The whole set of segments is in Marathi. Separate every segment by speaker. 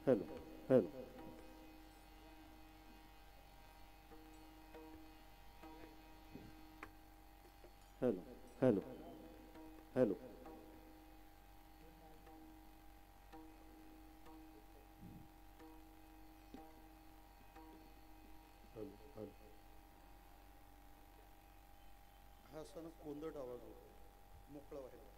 Speaker 1: Hello hello hello hello hello
Speaker 2: हा असा ना कोंदट आवाज होतो मोकळा व्हायला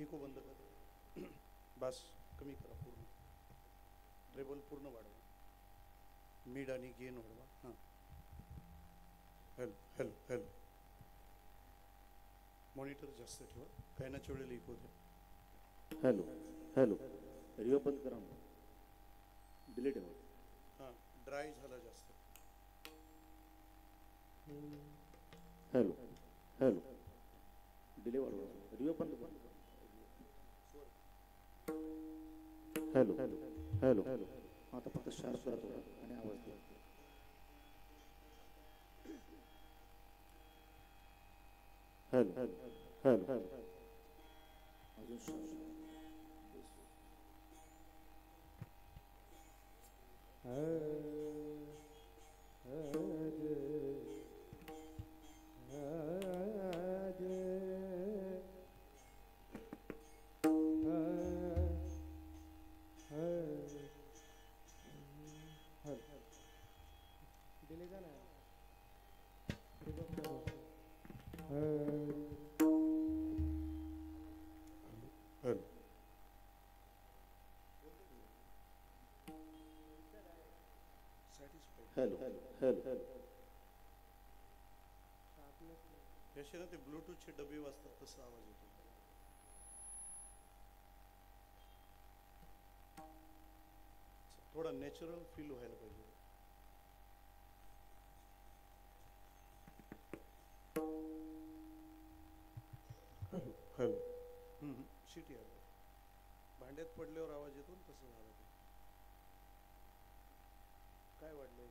Speaker 2: इको बंद कर बास कमी करा पूर्ण ट्रेबल पूर्ण वाढवा मिड आणि गेन वाढवा हां हेलो हेलो हेलो मॉनिटर जास्त ठेवा गायनाच्या वेळेला इको द्या
Speaker 1: हेलो हेलो रिओ बंद करा डिलीट ठेवा
Speaker 2: हां ड्राय झाला जास्त
Speaker 1: हेलो हेलो डिले वाढवा रिओ बंद करा हेलो हेलो हेलो हेलो आता फक्त शार्प करा थोडा आणि आवाज द्या हेलो हेलो हेलो हेलो अजून शार्प हेलो हेलो हेलो
Speaker 2: याशी ना ते ब्लूटूथचे डबे वाजतात तसा आवाज येतो थोडा नॅचरल फील व्हायला पाहिजे हेलो शिटी आला भांड्यात पडल्यावर आवाज येतो ना तसं झालं ते काय वाढलंय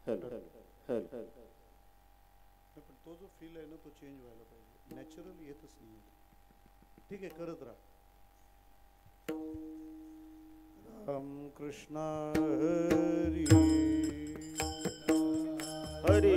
Speaker 1: हेलो हेलो हेलो
Speaker 2: पण तो जो फील आहे ना तो चेंज व्हायला पाहिजे नॅचरल येतच नाही ठीक आहे करत राहा राम कृष्ण हरी
Speaker 1: हरी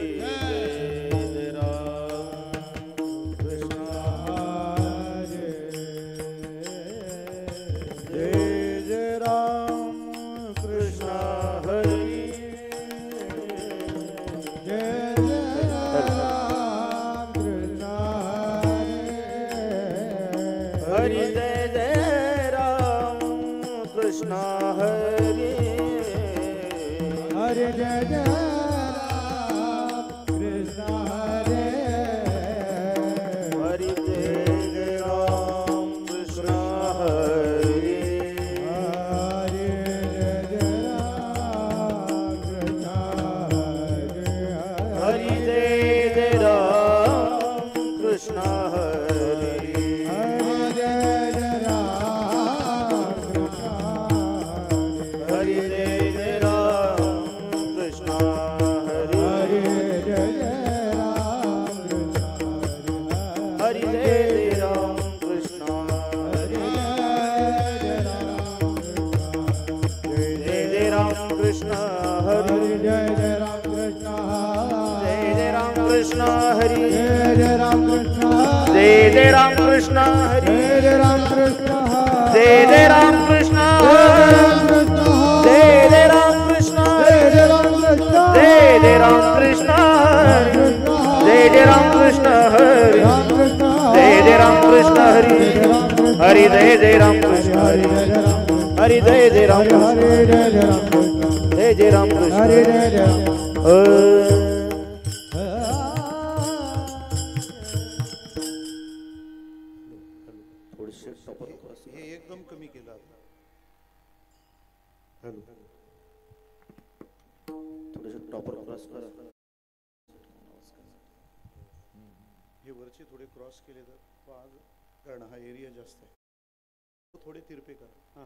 Speaker 2: Krishna
Speaker 1: कृष्ण हरी
Speaker 3: जय जय राम कृष्ण
Speaker 1: जय जय राम कृष्ण हरी
Speaker 3: जय जय राम कृष्ण
Speaker 1: जय जय राम कृष्ण जय जय राम कृष्ण
Speaker 3: जय जय राम कृष्ण
Speaker 1: जय जय राम कृष्ण हरी जय जय राम कृष्ण हरी जय जय राम कृष्ण हरी हरि जय जय राम कृष्ण हरि हरि जय जय राम कृष्ण जय जय राम कृष्ण थोडेसे टॉपर क्रॉस
Speaker 2: हे एकदम कमी केलं आता. हॅलो
Speaker 1: थोडेसे टॉपर क्रॉस करा
Speaker 2: हे वरचे थोडे क्रॉस केले तर कारण हा एरिया जास्त आहे. थोडे तिरपे करा हां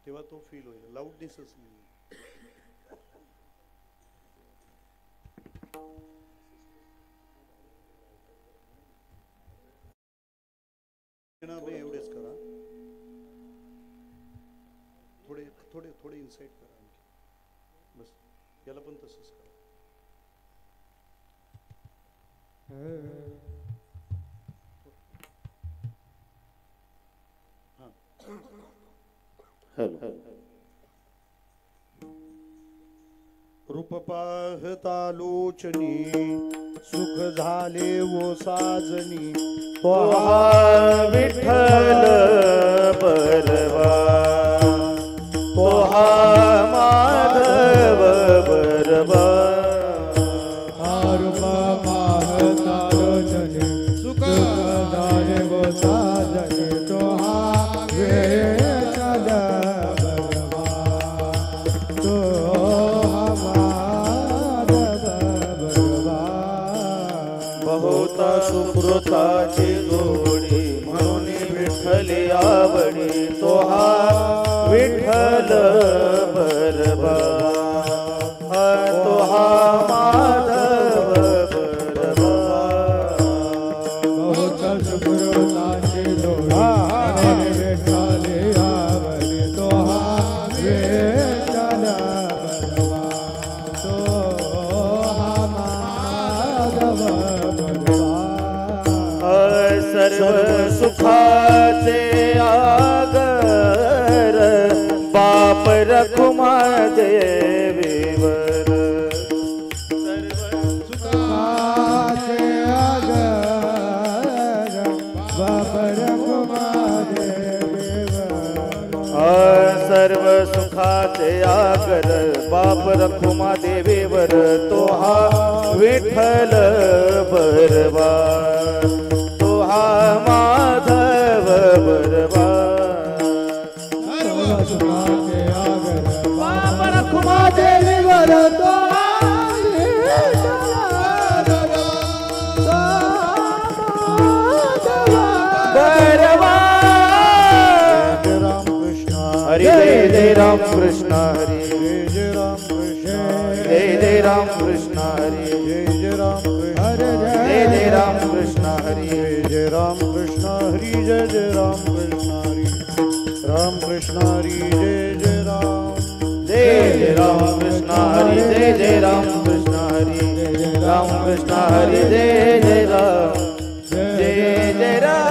Speaker 2: तेव्हा तो फील होईल. लाऊडनेसच नाही. एवढेच करा. थोडे थोडे थोडे इन्साइड करा आणखी बस. याला पण तसंच करा.
Speaker 1: हॅलो
Speaker 2: रूप पाहता लोचनी सुख झाले वो साजनी
Speaker 1: तो हा विठ्ठल बरवा तो हा माधव बरवा
Speaker 3: रूप पाहता लोचनी सुख झाले वो साजनी तो हा विठ्ठल बरवा तो हा माधव बरवा
Speaker 1: बहुत सुकृताची जोडी म्हणून विठ्ठली आवडी तो हा विठ्ठल बरवा तो हा माधव बरवा
Speaker 3: बहुत सुकृताची जोडी विठ्ठली आवडी तो हा विठ्ठल बरवा तो हा माधव बरवा
Speaker 1: सर्व सुखाचे आगर बाप रखुमा देवीवर सर्व
Speaker 3: सुखाचे आगर बाप रखुमा देवीवर
Speaker 1: सर्व सुखाचे आगर बाप रखुमा देवीवर तो हा विठ्ठल बरवा तो हा माधव बरवा
Speaker 3: सर्व सुखाचे आगर बाप रखुमा देवीवर तो
Speaker 1: बरवा
Speaker 2: राम कृष्ण
Speaker 1: हरि जय जय राम कृष्ण हरि
Speaker 2: जय राम कृष्ण
Speaker 1: जय जय राम कृष्ण हरि
Speaker 2: जय राम कृष्ण
Speaker 1: जय जय राम कृष्ण हरि
Speaker 2: जय राम कृष्ण हरी जय जय राम कृष्ण हरी राम कृष्ण हरी जय जय राम
Speaker 1: जय जय राम कृष्ण हरि जय जय राम कृष्ण हरि राम कृष्ण हरि जय जय राम जय जय राम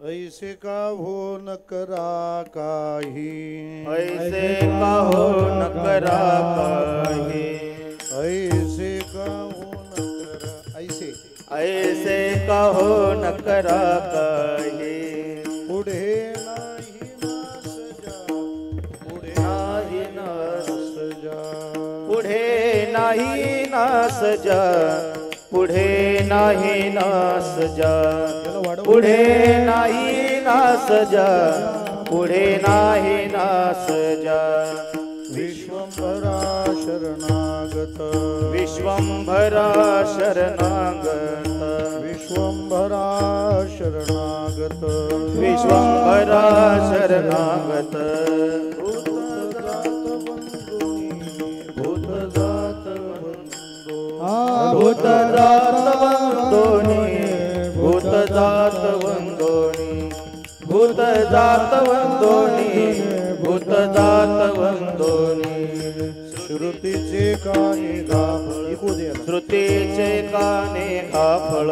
Speaker 2: ऐसे का हो न करा काही
Speaker 1: ऐसे कहो न करा काही
Speaker 2: ऐसे का हो न करा ऐसे
Speaker 1: ऐसे कहो न करा काही
Speaker 2: पुढे नाही ना सजा पुढे
Speaker 1: नाही ना
Speaker 2: सजा
Speaker 1: पुढे नाही ना सजा पुढे नाही ना सजा पुढे नाही ना सजा पुढे नाही ना सजा
Speaker 2: विश्वंभरा शरणागत
Speaker 1: विश्वंभरा शरणागत
Speaker 2: विश्वंभरा शरणागत
Speaker 1: विश्वंभरा शरणागत
Speaker 2: भूतजात
Speaker 1: भूतजात वंदोनी भूतजात वंदोनी फळ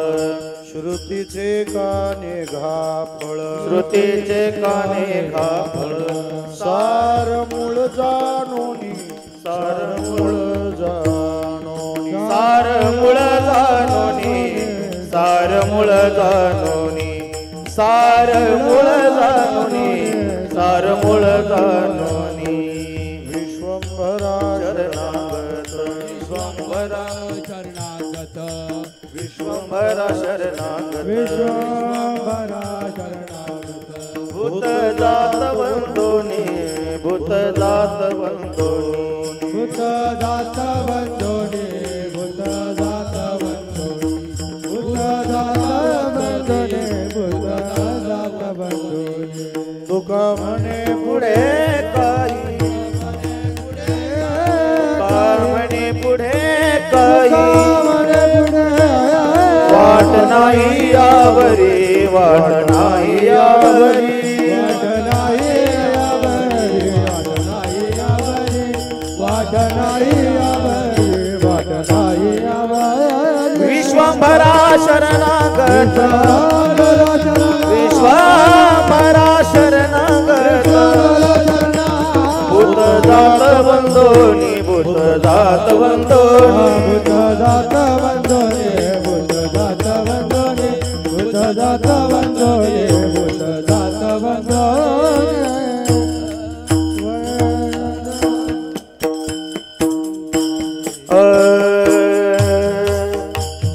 Speaker 2: श्रुतीचे काने घाफळ
Speaker 1: श्रुतीचे काने घा फळ
Speaker 2: सार मूळ जाणोनी सार मूळ जाणोनी
Speaker 1: सार मूळ जाणोनी सार मूळ जाणोनी सार मूळ जाणोनी सार मूळ जाणोनी
Speaker 2: विश्वंभरा
Speaker 1: शरणागत विश्वंभरा
Speaker 3: शरणागत
Speaker 1: विश्वंभरा शरणागत
Speaker 3: विश्वंभरा शरणागत
Speaker 1: भूत जात वंदोनी भूत जात वंदोनी
Speaker 3: भूत जात वंदोनी भूत जात वंदोनी भूत जात वंदोनी भूत जात वंदोनी
Speaker 2: तुका म्हणे
Speaker 1: पुढे काही म्हणे पुढे काही वाट नाही यावरी वाट नाही यावरी
Speaker 3: वाट नाही यावरी वाट नाही यावरी वाट नाही यावरी
Speaker 1: विश्वंभरा शरणागत विश्वंभरा शरणागत भूत जात वंदोनी भूत जात वंदोनी
Speaker 3: भूत जात वंदोनी भूत जात वंदोनी भूत जात वंदोनी भूत जात वंदोनी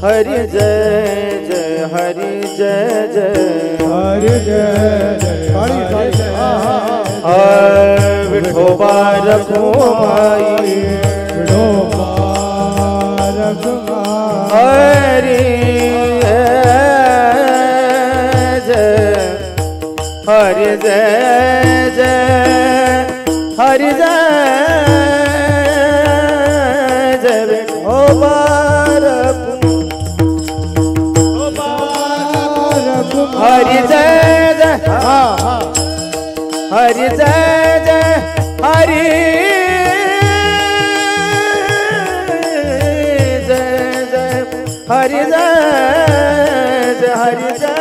Speaker 1: हरि जय जय हरि जय जय
Speaker 3: हरि जय जय हरि जय
Speaker 1: विठोबा रघुमाई
Speaker 3: विठोबा रघुमाई
Speaker 1: हरि जय हरि जय जय हरि जय जय विठोबा हरि जय जय हरि जय जय हरि जय जय हरि जय जय हरि जय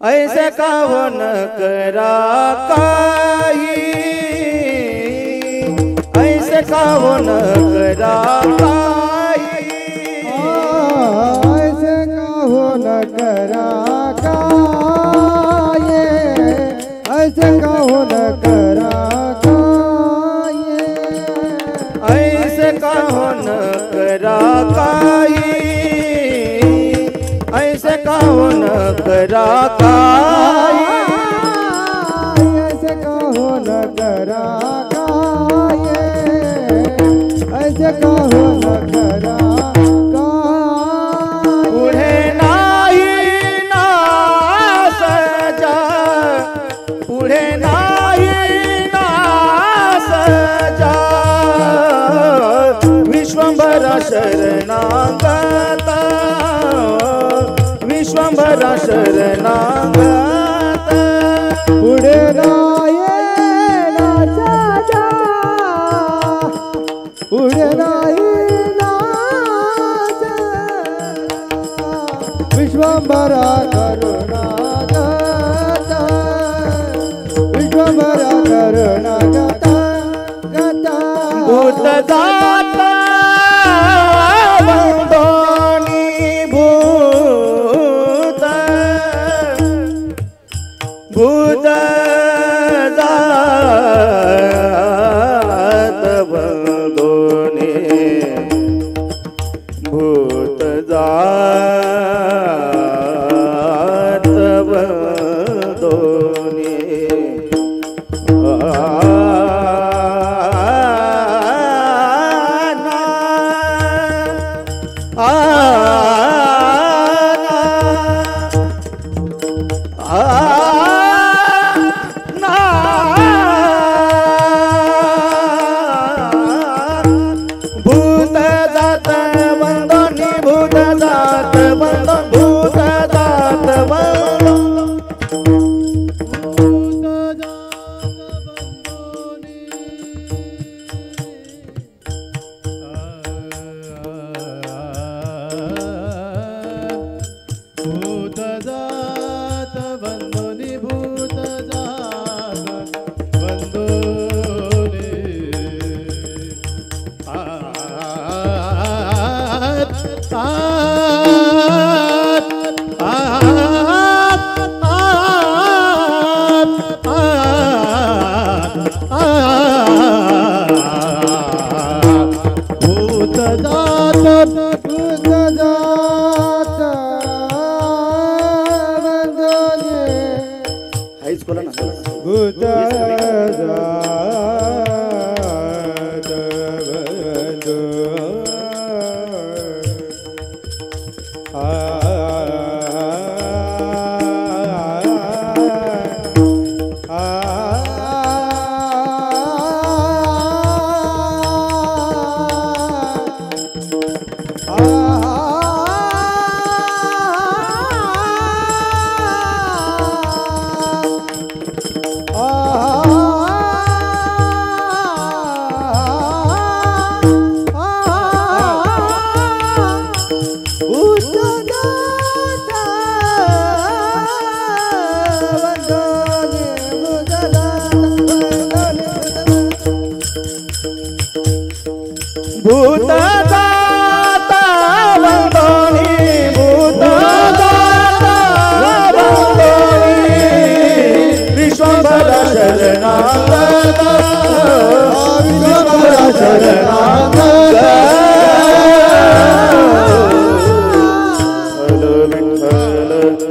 Speaker 1: ऐसे का हो न करा काही ऐसे का हो न करा काही
Speaker 3: ऐसे का हो न करा काये ऐसे का हो न करा काये
Speaker 1: ऐसे का हो न करा काही ऐसे का हो न करा काही
Speaker 3: ऐसे का हो न करा काये ऐसे का हो न करा काये
Speaker 1: पुढे नाही नास जा पुढे नाही नास जा विश्वंभरा शरणागत विश्वंभरा शरणागत
Speaker 3: पुढे राये नाचा जा पुढे राये नाचा विश्वंभरा करुणागत विश्वंभरा करुणागत गत
Speaker 1: भूत जात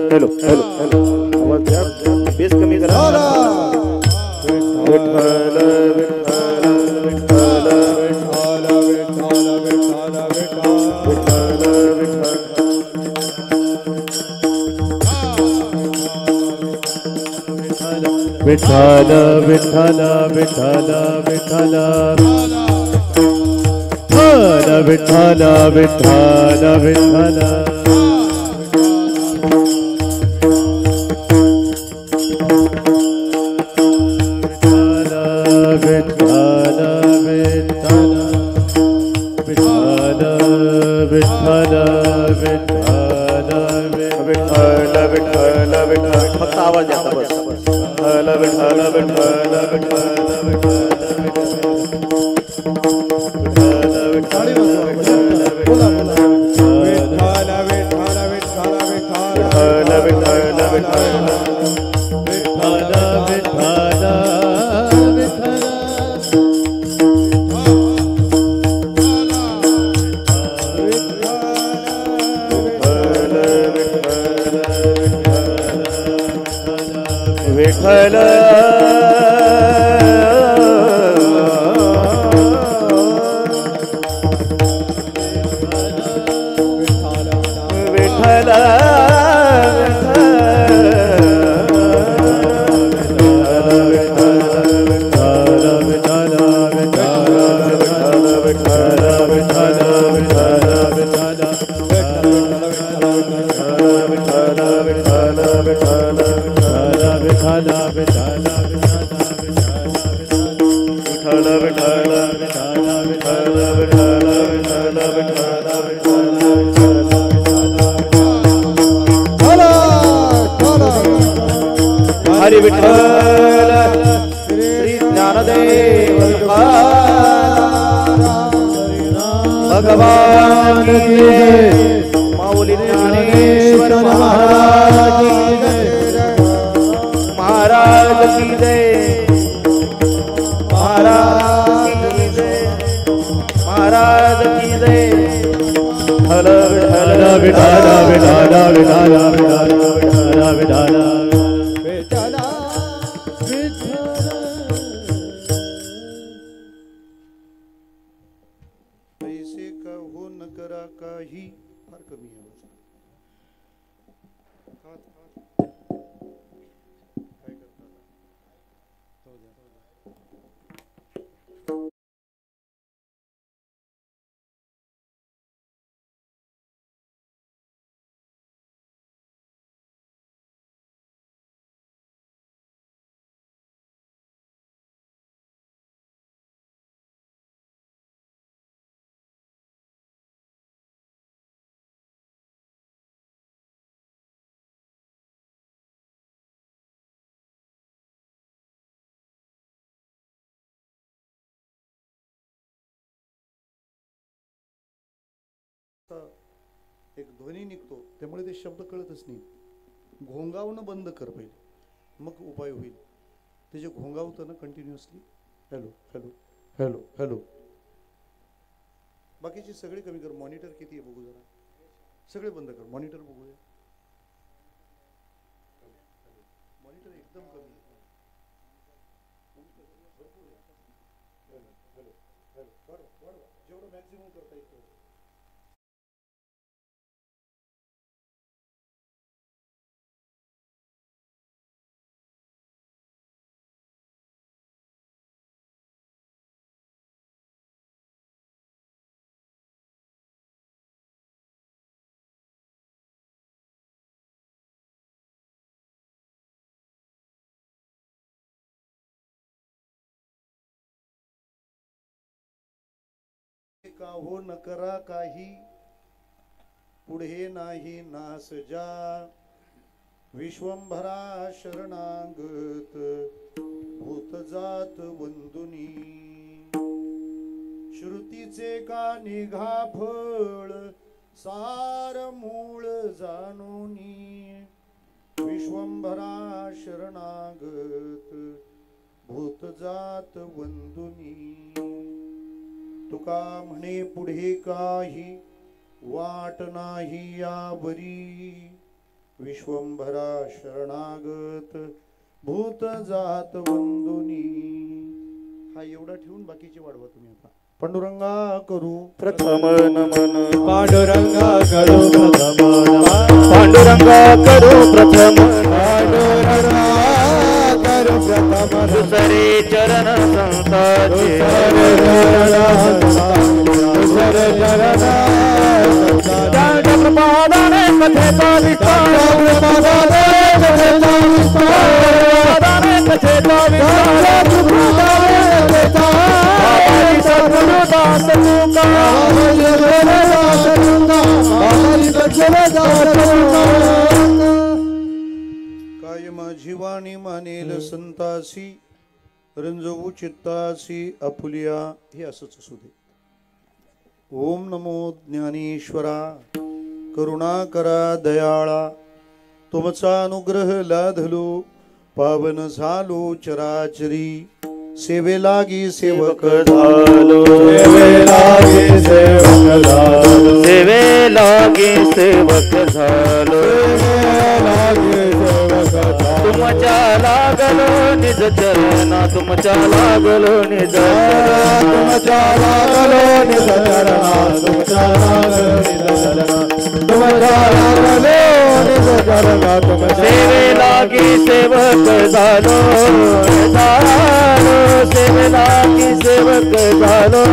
Speaker 1: हॅलो हॅलो हॅलो आवाज द्या बेस कमी करा विठ्ठल विठ्ठल
Speaker 3: विठ्ठल विठ्ठल विठ्ठल विठ्ठल विठ्ठल विठ्ठल विठ्ठल
Speaker 1: फक्त आवाज द्या बस विठ्ठल विठ्ठल विठ्ठल विठ्ठल विठ्ठल हरि विठ्ठल श्री ज्ञानदेव भगवान की जय माऊली ज्ञानेश्वर महाराज की जय महाराज की जय महाराज की जय महाराज की जय हल विठ्ठल विठ्ठल विठ्ठल विठ्ठल विठ्ठल विठ्ठल
Speaker 2: ऐसे का हो न करा काही फार कमी आहे काय करता एक ध्वनी निघतो त्यामुळे ते शब्द कळतच नाही घोंगावणं बंद कर पहिले मग उपाय होईल ते जे घोंगावतं ना continuously hello hello hello hello बाकीचे सगळे कमी कर मॉनिटर किती आहे बघू जरा सगळे बंद कर मॉनिटर बघूया मॉनिटर एकदम कमी जेवढं मॅक्झिमम करता येईल तेवढं. का हो न करा काही पुढे नाही नास जा विश्वंभरा शरणागत भूत जात वंदुनी श्रुतीचे का निघा फळ सार मूळ जाणोनी विश्वंभरा शरणागत भूत जात वंदुनी तुका म्हणे पुढे काही वाट नाही यावरी विश्वंभरा शरणागत भूत जात वंदुनी. हा एवढा ठेवून बाकीचे वाढवा तुम्ही आता. पांडुरंगा करू
Speaker 1: प्रथम नमन
Speaker 3: पांडुरंगा करो प्रथम
Speaker 1: पांडुरंगा करू प्रथम
Speaker 3: पांडुरंगा करो प्रथम
Speaker 1: दुसरे चरण संताचे प्रपादाने कथेचा विस्तार कथेचा
Speaker 2: कायमा जीवानी मानेल संतासी रंजवू चित्तासी आपुलिया हे असंच असू दे. ओम नमो ज्ञानेश्वरा करुणाकरा दयाळा तुमचा अनुग्रह लाधलो पावन झालो चराचरी सेवे लागी सेवक
Speaker 1: झालो सेवे लागे सेवक झालो तुमच्या लागलो निज चरणा तुमच्या लागलो निज
Speaker 3: तुमच्या लागलो निज चरणा तुमच्या लागलो निज चरणा तुमच्या लागलो निज चरणा तुमच्या
Speaker 1: सेवे लागे सेवक झालो सेवे लागे सेवक झालो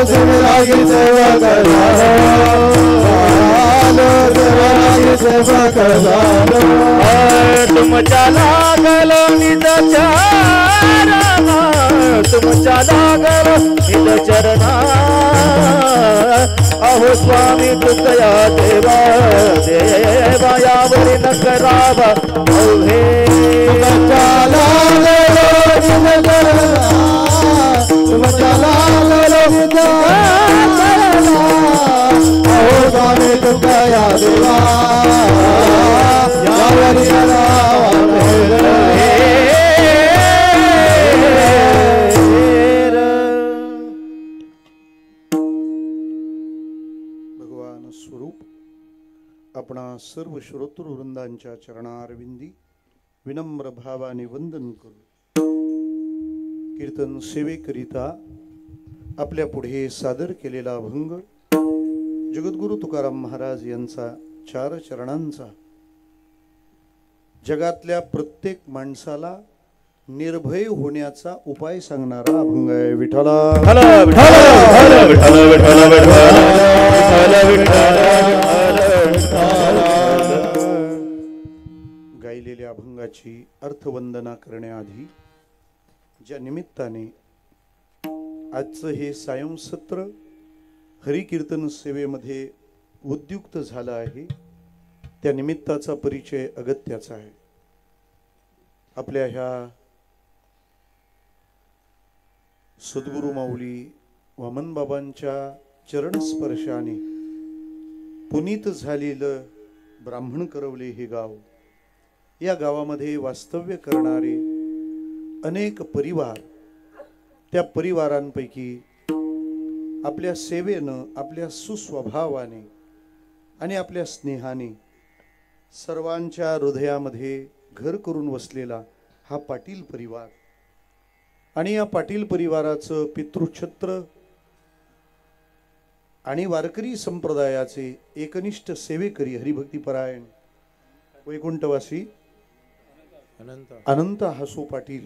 Speaker 3: सेवे लागी सेवक सेवक झालो
Speaker 1: तुमच्या लागलो निज चरणा तुमच्या लागलो निज चरणा अहो स्वामी तुकया देवा देवा यावरी न करावा अवघे
Speaker 3: तुमच्या लागलो निज चरणा तुमच्या लागलो निज चरणा अहो स्वामी तुकया देवा यावरी
Speaker 2: भगवान स्वरूप आपणा सर्व श्रोतृ वृंदांच्या चरणारविंदी विनम्र भावाने वंदन करू. कीर्तन सेवेकरिता आपल्या पुढे सादर केलेला अभंग जगद्गुरु तुकाराम महाराज यांचा 4 चरणांचा जगातल्या प्रत्येक माणसाला निर्भय होण्याचा उपाय सांगणारा अभंग आहे. विठ्ठला गायलेल्या अभंगाची अर्थवंदना करण्याआधी ज्या निमित्ताने आजचं हे सायं सत्र हरिकीर्तन सेवेमध्ये उद्युक्त झालं आहे त्या निमित्ताचा परिचय अगत्याचा आहे. आपल्या ह्या सद्गुरु माऊली वामनबाबांच्या चरणस्पर्शाने पुनीत झालेलं ब्राह्मण करवले हे गाव, या गावामध्ये वास्तव्य करणारे अनेक परिवार, त्या परिवारांपैकी आपल्या सेवेनं आपल्या सुस्वभावाने आणि आपल्या स्नेहाने सर्वांच्या हृदयामध्ये घर करून वसलेला हा पाटील परिवार आणि या पाटील परिवाराचं पितृछत्र आणि वारकरी संप्रदायाचे एकनिष्ठ सेवेकरी हरिभक्तीपरायण वैकुंठवासी अनंत हासो पाटील,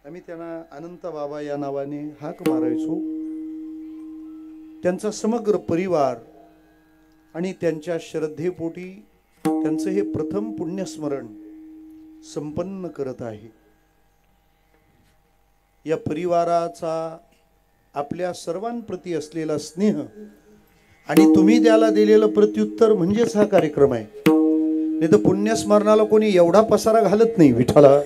Speaker 2: आम्ही त्यांना अनंत बाबा या नावाने हाक मारायचो. त्यांचा समग्र परिवार आणि त्यांच्या श्रद्धेपोटी त्यांचं हे प्रथम पुण्यस्मरण संपन्न करत आहे. या परिवाराचा आपल्या सर्वांप्रती असलेला स्नेह आणि तुम्ही त्याला दिलेलं प्रत्युत्तर म्हणजेच हा कार्यक्रम आहे. नाही तर पुण्यस्मरणाला कोणी एवढा पसारा घालत नाही. विठ्ठला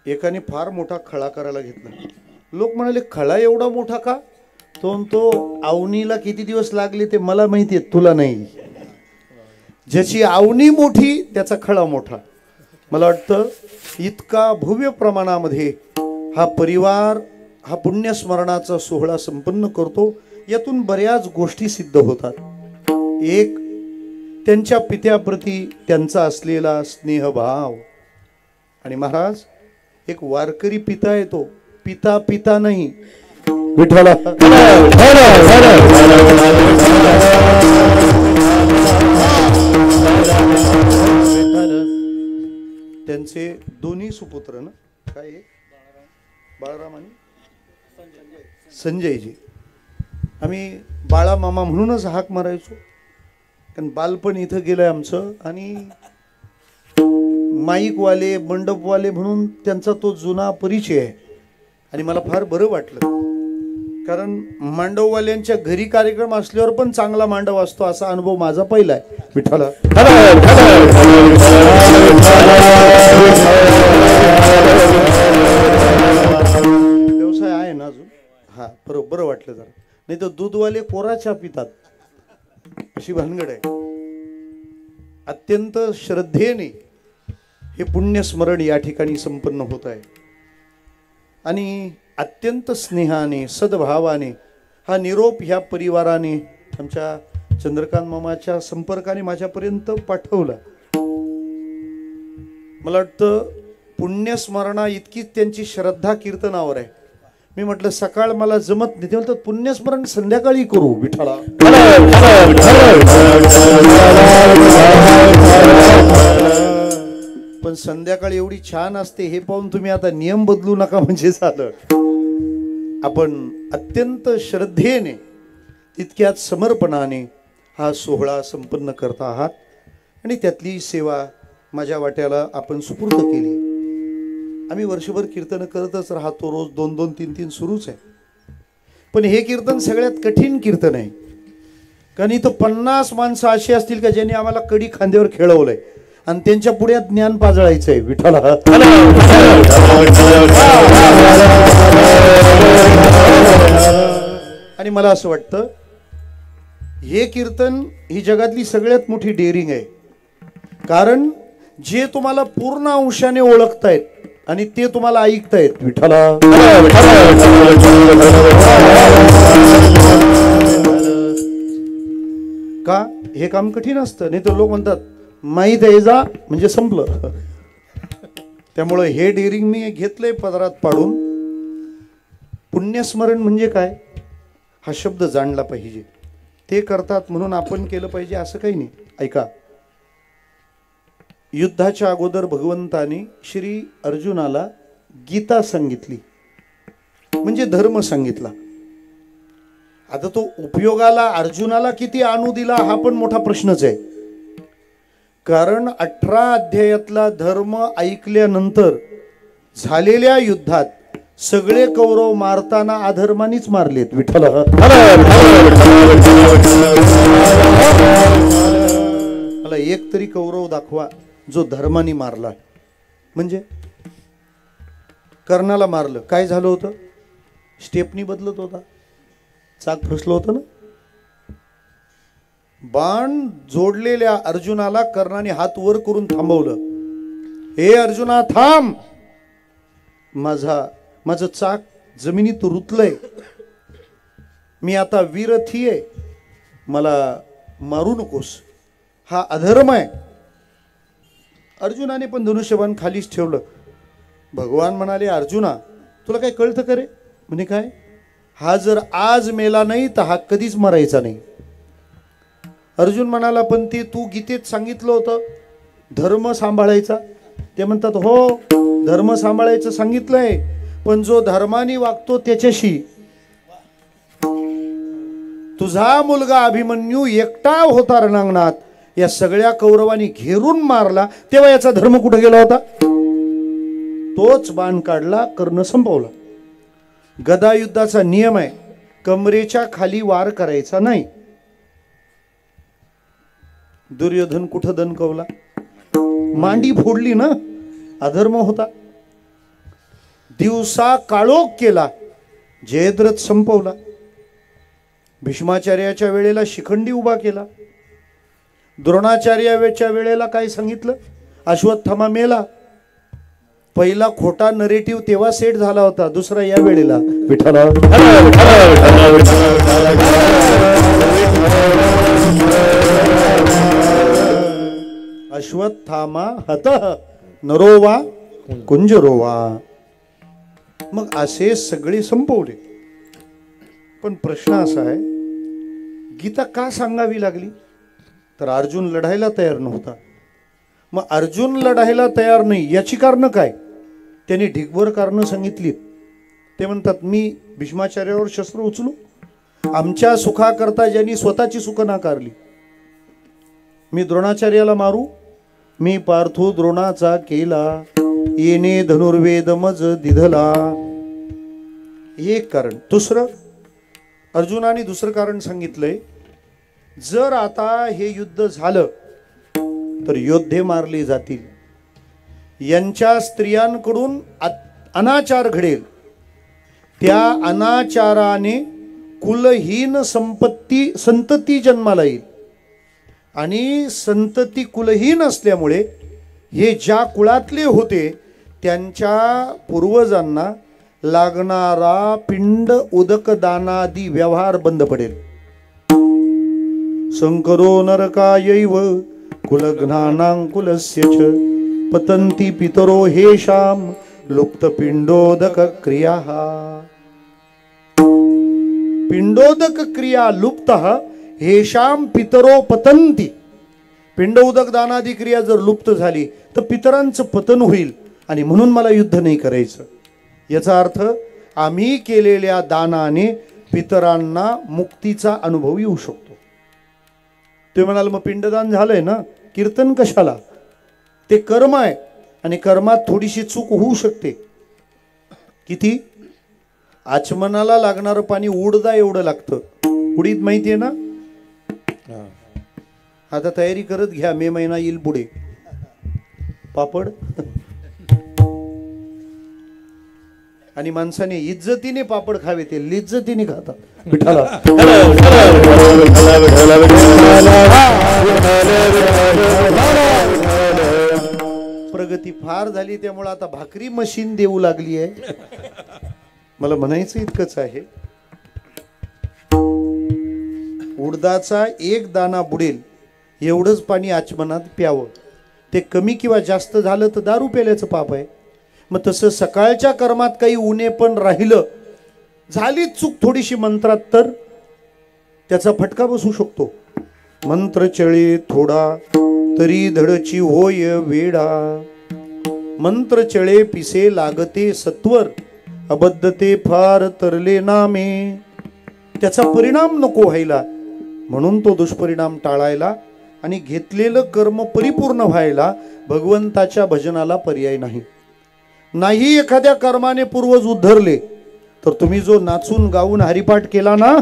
Speaker 2: एकाने फार मोठा खळा करायला घेतला. लोक म्हणाले खळा एवढा मोठा का? तो आवनीला किती दिवस लागले ते मला माहिती आहे, तुला नाही. ज्याची आवनी मोठी त्याचा खळा मोठा. मला वाटतं इतका भव्य प्रमाणामध्ये हा परिवार हा पुण्यस्मरणाचा सोहळा संपन्न करतो. यातून बऱ्याच गोष्टी सिद्ध होतात. एक, त्यांच्या पित्याप्रती त्यांचा असलेला स्नेहभाव. आणि महाराज एक वारकरी पिता येतो, पिता पिता नाही विठ्ठला. त्यांचे दोन्ही सुपुत्र ना, काय बाळराम आणि संजयजी. आम्ही बाळा मामा म्हणूनच हाक मारायचो, कारण बालपण इथं गेलंय आमचं. आणि माईकवाले मंडपवाले म्हणून त्यांचा तो जुना परिचय आहे. आणि मला फार बरं वाटलं, कारण मांडववाल्यांच्या घरी कार्यक्रम असल्यावर पण चांगला मांडव असतो असा अनुभव माझा पहिला आहे. विठ्ठला व्यवसाय आहे ना अजून. हा बरं वाटलं जरा. नाही तर दूधवाले कोरा चहा पितात अशी भानगड आहे. अत्यंत श्रद्धेने हे पुण्यस्मरण या ठिकाणी संपन्न होत आहे. आणि अत्यंत स्नेहाने सद्भावाने हा निरोप ह्या परिवाराने आमच्या चंद्रकांत मामाच्या संपर्काने माझ्यापर्यंत पाठवला. मला वाटतं पुण्यस्मरणा इतकीच त्यांची श्रद्धा कीर्तनावर आहे. मी म्हटलं सकाळ मला जमत नाही, ते म्हणतात पुण्यस्मरण संध्याकाळी करू. विठ्ठला पण संध्याकाळी एवढी छान असते हे पाहून तुम्ही आता नियम बदलू नका म्हणजे झालं. आपण अत्यंत श्रद्धेने तितक्याच समर्पणाने हा सोहळा संपन्न करत आहात. आणि त्यातली सेवा माझ्या वाट्याला आपण सुपूर्द केली. आम्ही वर्षभर कीर्तन करतच राहतो, रोज 2-2, 3-3 सुरूच आहे. पण हे कीर्तन सगळ्यात कठीण कीर्तन आहे, कारण इथं 50 माणसं अशी असतील का ज्यांनी आम्हाला कडी खांद्यावर खेळवलंय आणि त्यांच्या पुढे ज्ञान पाजळायचंय. विठ्ठला आणि मला असं वाटतं हे कीर्तन ही जगातली सगळ्यात मोठी डेअरिंग आहे. कारण जे तुम्हाला पूर्ण अंशाने ओळखतायत आणि ते तुम्हाला ऐकतायत. विठ्ठला का हे काम कठीण असतं. नाही तर लोक म्हणतात माहीत आहे जा म्हणजे संपलं. त्यामुळं हे डेअरिंग मी घेतलंय पदरात पाडून. पुण्यस्मरण म्हणजे काय हा शब्द जाणला पाहिजे. ते करतात म्हणून आपण केलं पाहिजे असं काही नाही. ऐका, युद्धाच्या अगोदर भगवंताने श्री अर्जुनाला गीता सांगितली, म्हणजे धर्म सांगितला. आता तो उपयोगाला अर्जुनाला किती आणू दिला हा पण मोठा प्रश्नच आहे. कारण 18 अध्यायातला धर्म ऐकल्यानंतर झालेल्या युद्धात सगळे कौरव मारताना अधर्मानीच मारलेत. विठ्ठल मला एक तरी कौरव दाखवा जो धर्मानी मारला. म्हणजे कर्णाला मारलं, काय झालं होतं? स्टेपनी बदलत होता, चाक फसलं होतं ना. बाण जोडलेल्या अर्जुनाला कर्णाने हात वर करून थांबवलं. हे अर्जुना थांब, माझं चाक जमिनीत रुतलंय, मी आता वीरथी आहे, मला मारू नकोस, हा अधर्म आहे. अर्जुनाने पण धनुष्यबाण खालीच ठेवलं. भगवान म्हणाले, अर्जुना तुला काय कळतं का रे? म्हणे काय, हा जर आज मेला नाही तर हा कधीच मरायचा नाही. अर्जुन म्हणाला, पण ते तू गीतेत सांगितलं होतं धर्म सांभाळायचा. ते म्हणतात, हो धर्म सांभाळायचं सांगितलंय, पण जो धर्माने वागतो त्याच्याशी. तुझा मुलगा अभिमन्यू एकटा होता रणांगणात, या सगळ्या कौरवांनी घेरून मारला, तेव्हा याचा धर्म कुठे गेला होता? तोच बाण काढला, कर्ण संपवला. गदा युद्धाचा नियम आहे, कमरेच्या खाली वार करायचा नाही. दुर्योधन कुठं दणकवला? मांडी फोडली ना, अधर्म होता. दिवसा काळोख केला, जयद्रथ संपवला. भीष्माचार्याच्या वेळेला शिखंडी उभा केला. द्रोणाचार्याच्या वेळेला काय सांगितलं? अश्वत्थामा मेला. पहिला खोटा नरेटिव्ह तेव्हा सेट झाला होता, दुसरा या वेळेला. विठ्ठला अश्वत्थामा हतः नरोवा कुंजरोवा. मग असे सगळे संपवले. पण प्रश्न असा आहे, गीता का सांगावी लागली? तर अर्जुन लढायला तयार नव्हता. मग अर्जुन लढायला तयार नाही याची कारण काय? त्यांनी ढिगभर कारणं सांगितलीत. ते म्हणतात, मी भीष्माचार्यावर शस्त्र उचलू? आमच्या सुखाकरता ज्यांनी स्वतःची सुख नाकारली. मी द्रोणाचार्याला मारू? मी पार्थो द्रोणाचा केला, येणे धनुर्वेद मज दिधला. एक कारण. दुसरं, अर्जुनाने दुसरं कारण सांगितलंय, जर आता हे युद्ध झालं तर योद्धे मारले जातील, यांच्या स्त्रियांकडून अनाचार घडेल, त्या अनाचाराने कुलहीन संतती जन्माला येईल. आणि संतती कुलहीन असल्यामुळे हे ज्या कुळातले होते त्यांच्या पूर्वजांना लागणारा पिंड उदक दानादी व्यवहार बंद पडेल. संकरो नरकायैव कुलघ्नानांकुलस्य च पतंती पितरो हेषाम लुप्त पिंडोदक क्रिया. पिंडोदक क्रिया लुप्त हेषाम पितरो पतंती. पिंड उदक दानादी क्रिया जर लुप्त झाली तर पितरांचं पतन होईल, आणि म्हणून मला युद्ध नाही करायचं. याचा अर्थ आम्ही केलेल्या दानाने पितरांना मुक्तीचा अनुभव येऊ शकतो. ते म्हणाल, मग पिंडदान झालंय ना, कीर्तन कशाला? ते कर्म आहे, आणि कर्मात थोडीशी चूक होऊ शकते. किती? आचमनाला लागणारं पाणी उडदा एवढं लागतं. उडीद माहितीये ना? आता तयारी करत घ्या, मे महिना येईल पुढे. पापड. आणि माणसाने इज्जतीने पापड खावे, ते लिज्जतीने खातात. विठ्ठला प्रगती फार झाली, त्यामुळे आता भाकरी मशीन देऊ लागली आहे. मला म्हणायचं इतकंच आहे, उडदाचा एक दाना बुडेल एवढंच पाणी आचमनात प्यावं. ते कमी किंवा जास्त झालं तर दारू प्यायल्याचं पाप आहे. मग तसं सकाळच्या कर्मात काही उणे पण राहिलं, झाली चूक थोडीशी मंत्रात, तर त्याचा फटका बसू शकतो. मंत्र चळे थोडा तरी धडची होय वेडा. मंत्र चळे पिसे लागते सत्वर, अबद्धते फार तरले नामे. त्याचा परिणाम नको व्हायला, म्हणून तो दुष्परिणाम टाळायला आणि घेतलेलं कर्म परिपूर्ण व्हायला भगवंताच्या भजनाला पर्याय नाही. नाही एखाद्या कर्माने पूर्वज उद्धरले तर तुम्ही जो नाचून गाऊन हरिपाठ केला ना,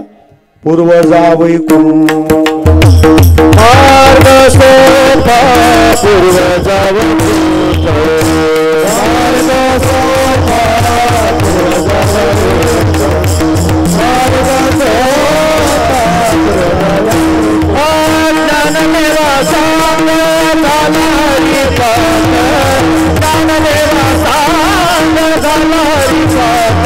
Speaker 2: पूर्वजा वैकुंठ मार्ग सोपा, पूर्वजा वैकुंठ मार्ग सोपा, पूर्वजा वैकुंठ मार्ग सोपा, ज्ञान मेरा सांग झाला हरिपाठ, ज्ञान मेरा सांग झाला हरिपाठ,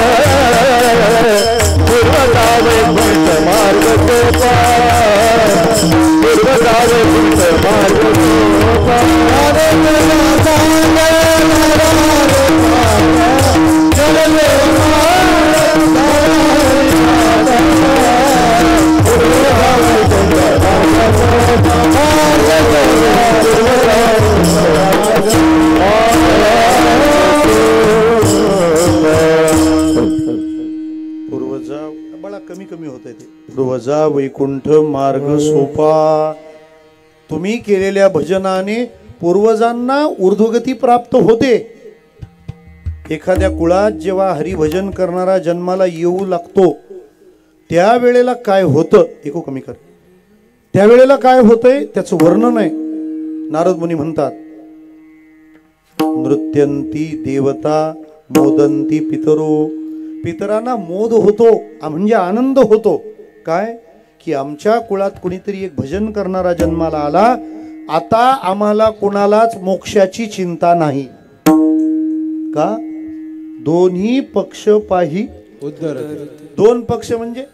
Speaker 2: पूर्वजा वैकुंठ मार्ग सोपा. कमी कमी होत आहे ते. पूर्वजा वैकुंठ मार्ग सोपा. तुम्ही केलेल्या भजनाने पूर्वजांना ऊर्ध्वगती प्राप्त होते. एखाद्या कुळात जेव्हा हरिभजन करणारा जन्माला येऊ लागतो त्यावेळेला काय होतं, ऐकू कमी कर, त्यावेळेला काय होतंय त्याचं वर्णन आहे. नारद मुनी म्हणतात, नृत्यंती देवता मोदंती पितरो. पितरांना मोद होतो म्हणजे आनंद होतो. काय की आमच्या कुळात कुणीतरी एक भजन करणारा जन्माला आला, आता आम्हाला कुणालाच मोक्षाची चिंता नाही. का? दोन्ही पक्ष पाही
Speaker 3: उद्धर.
Speaker 2: दोन पक्ष म्हणजे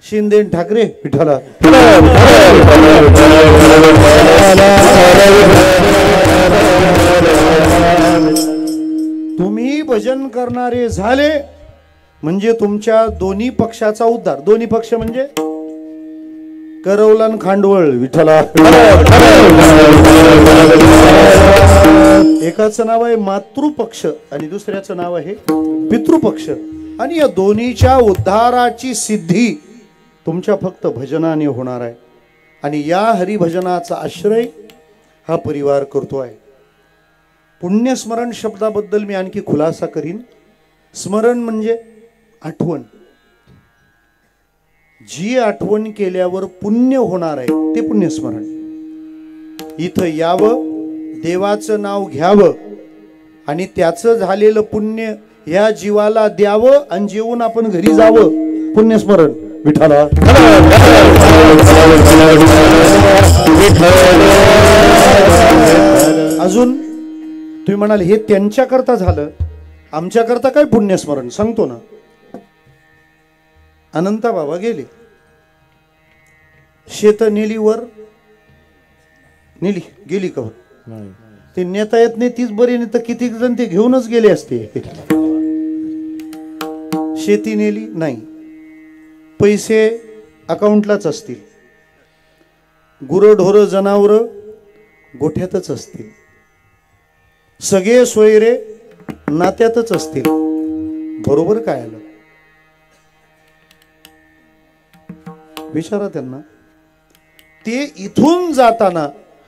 Speaker 2: शिंदे ठाकरे विठाला. तुम्ही भजन करणारे झाले म्हणजे तुमच्या दोन्ही पक्षाचा उद्धार. दोन्ही पक्ष म्हणजे करवला आणि खांडवळ विठ्ठला. एकाचं नाव आहे मातृपक्ष आणि दुसऱ्याचं नाव आहे पितृपक्ष. आणि या दोन्हीच्या उद्धाराची सिद्धी तुमच्या फक्त भजनाने होणार आहे. आणि या हरिभजनाचा आश्रय हा परिवार करतो आहे. पुण्यस्मरण शब्दाबद्दल मी आणखी खुलासा करीन. स्मरण म्हणजे आठवण. जी आठवण केल्यावर पुण्य होणार आहे ते पुण्यस्मरण. इथं यावं, देवाचं नाव घ्यावं आणि त्याचं झालेलं पुण्य या जीवाला द्यावं आणि जेवून आपण घरी जावं. पुण्यस्मरण विठाला. अजून तुम्ही म्हणाल हे त्यांच्याकरता झालं, आमच्याकरता काय पुण्यस्मरण सांगतो ना. अनंता बाबा गेले, शेत नेली वर, नेली गेली का ते नेता येत नाही तीच बरी, नाही तर किती जण ते घेऊनच गेले असते. शेती नेली नाही, पैसे अकाउंटलाच असतील, गुरंढोरं जनावरं गोठ्यातच असतील, सगळे सोयरे नात्यातच असतील. बरोबर काय आलं विचारा त्यांना. ते इथून जाताना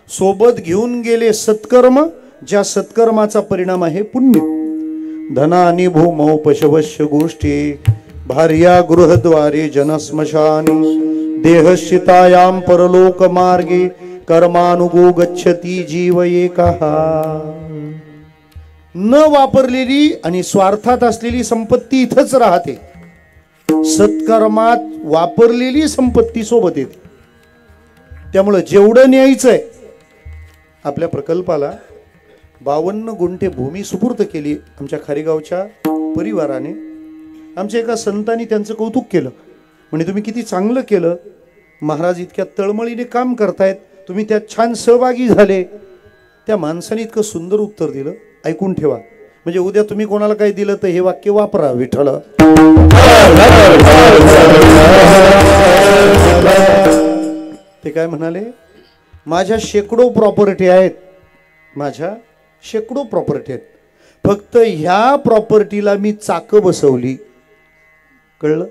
Speaker 2: सोबत घेऊन गेले सत्कर्म, ज्या सत्कर्माचा परिणाम आहे पुण्य. धनानी भूमौ पशवश्य गोष्टी भार्या गृहद्वारे जनस्मशानी देहश्चितायां परलोक मार्गे कर्मानुगो गच्छती जीव एकः. न वापरलेली आणि स्वार्थात असलेली संपत्ती इथंच राहते. सत्कर्मात वापरलेली संपत्ती सोबत येते. त्यामुळे जेवढं न्यायचंय, आपल्या प्रकल्पाला 52 गुंठे भूमी सुपूर्द केली आमच्या खारेगावच्या परिवाराने. आमच्या एका संतांनी त्यांचं कौतुक केलं, म्हणजे तुम्ही किती चांगलं केलं महाराज, इतक्या तळमळीने काम करतायत, तुम्ही त्यात छान सहभागी झाले. त्या माणसाने इतकं सुंदर उत्तर दिलं, ऐकून ठेवा. म्हणजे उद्या तुम्ही कोणाला काही दिलं तर हे वाक्य वापरा विठ्ठल. ते काय म्हणाले, माझ्या शेकडो प्रॉपर्टी आहेत, माझ्या शेकडो प्रॉपर्टी आहेत, फक्त ह्या प्रॉपर्टीला मी चाकं बसवली. कळलं?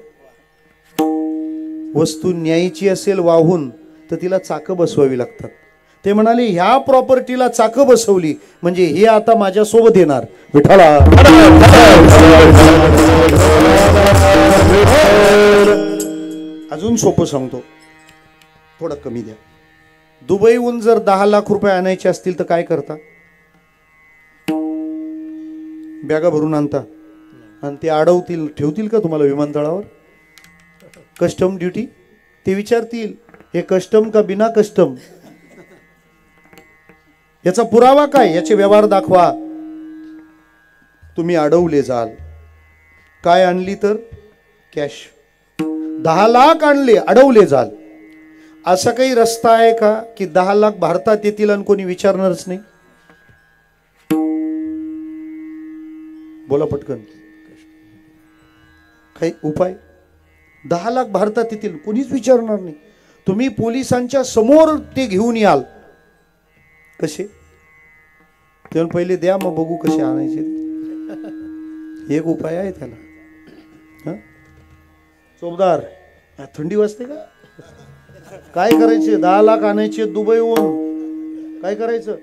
Speaker 2: वस्तू न्यायची असेल वाहून तर तिला चाकं बसवावी लागतात. ते म्हणाले ह्या प्रॉपर्टीला चाकं बसवली म्हणजे हे आता माझ्या सोबत येणार विठाला. अजून सोपं सांगतो, थोडं कमी द्या. दुबईहून जर 10 लाख रुपये आणायचे असतील तर काय करता? बॅगा भरून आणता आणि ते अडवतील, ठेवतील का तुम्हाला विमानतळावर? कस्टम ड्युटी ते विचारतील, हे कस्टम का बिना कस्टम? याचा पुरावा काय, याचे व्यवहार दाखवा. तुम्ही अडवले जाल. काय आणली तर कॅश. 10 लाख आणले, अडवले जाल. असा काही रस्ता आहे का की 10 लाख भारतात येतील आणि कोणी विचारणारच नाही? बोला पटकन, काही उपाय? 10 लाख भारतात येतील, कोणीच विचारणार नाही. तुम्ही पोलिसांच्या समोर ते घेऊन याल. कसे? तेव्हा पहिले द्या, मग बघू कसे आणायचे. एक उपाय आहे त्याला. चोपदार, थंडी वाजते का? काय करायचे? 10 लाख आणायचे दुबईहून. काय करायचं?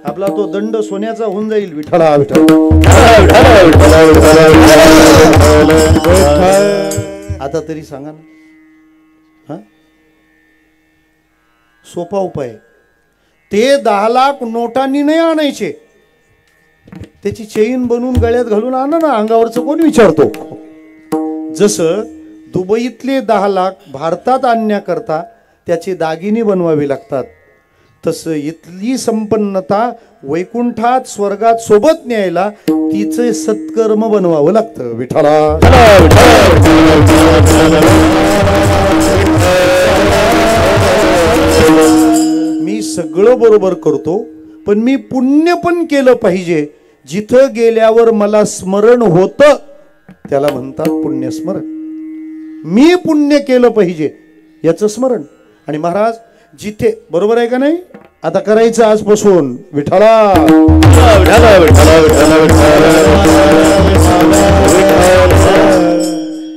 Speaker 2: आपला तो दंड सोन्याचा होऊन जाईल. विठ्ठला विठ्ठल. आता तरी सांगा ना. सोपा उपाय. ते 10 लाख नोटांनी नाही आणायचे, त्याची चेन बनवून गळ्यात घालून आणा ना. अंगावरचं कोण विचारतो? जसं दुबईतले 10 लाख भारतात आणण्याकरता त्याचे दागिने बनवावे लागतात, तसं इथली संपन्नता वैकुंठात स्वर्गात सोबत न्यायला तिचे सत्कर्म बनवावं लागतं. विठ्ठला. मी सगळं बरोबर करतो, पण मी पुण्य पण केलं पाहिजे. जिथं गेल्यावर मला स्मरण होतं त्याला म्हणतात पुण्यस्मरण. मी पुण्य केलं पाहिजे याचं स्मरण. आणि महाराज जिथे, बरोबर आहे का नाही? आता करायचं आजपासून. विठ्ठला.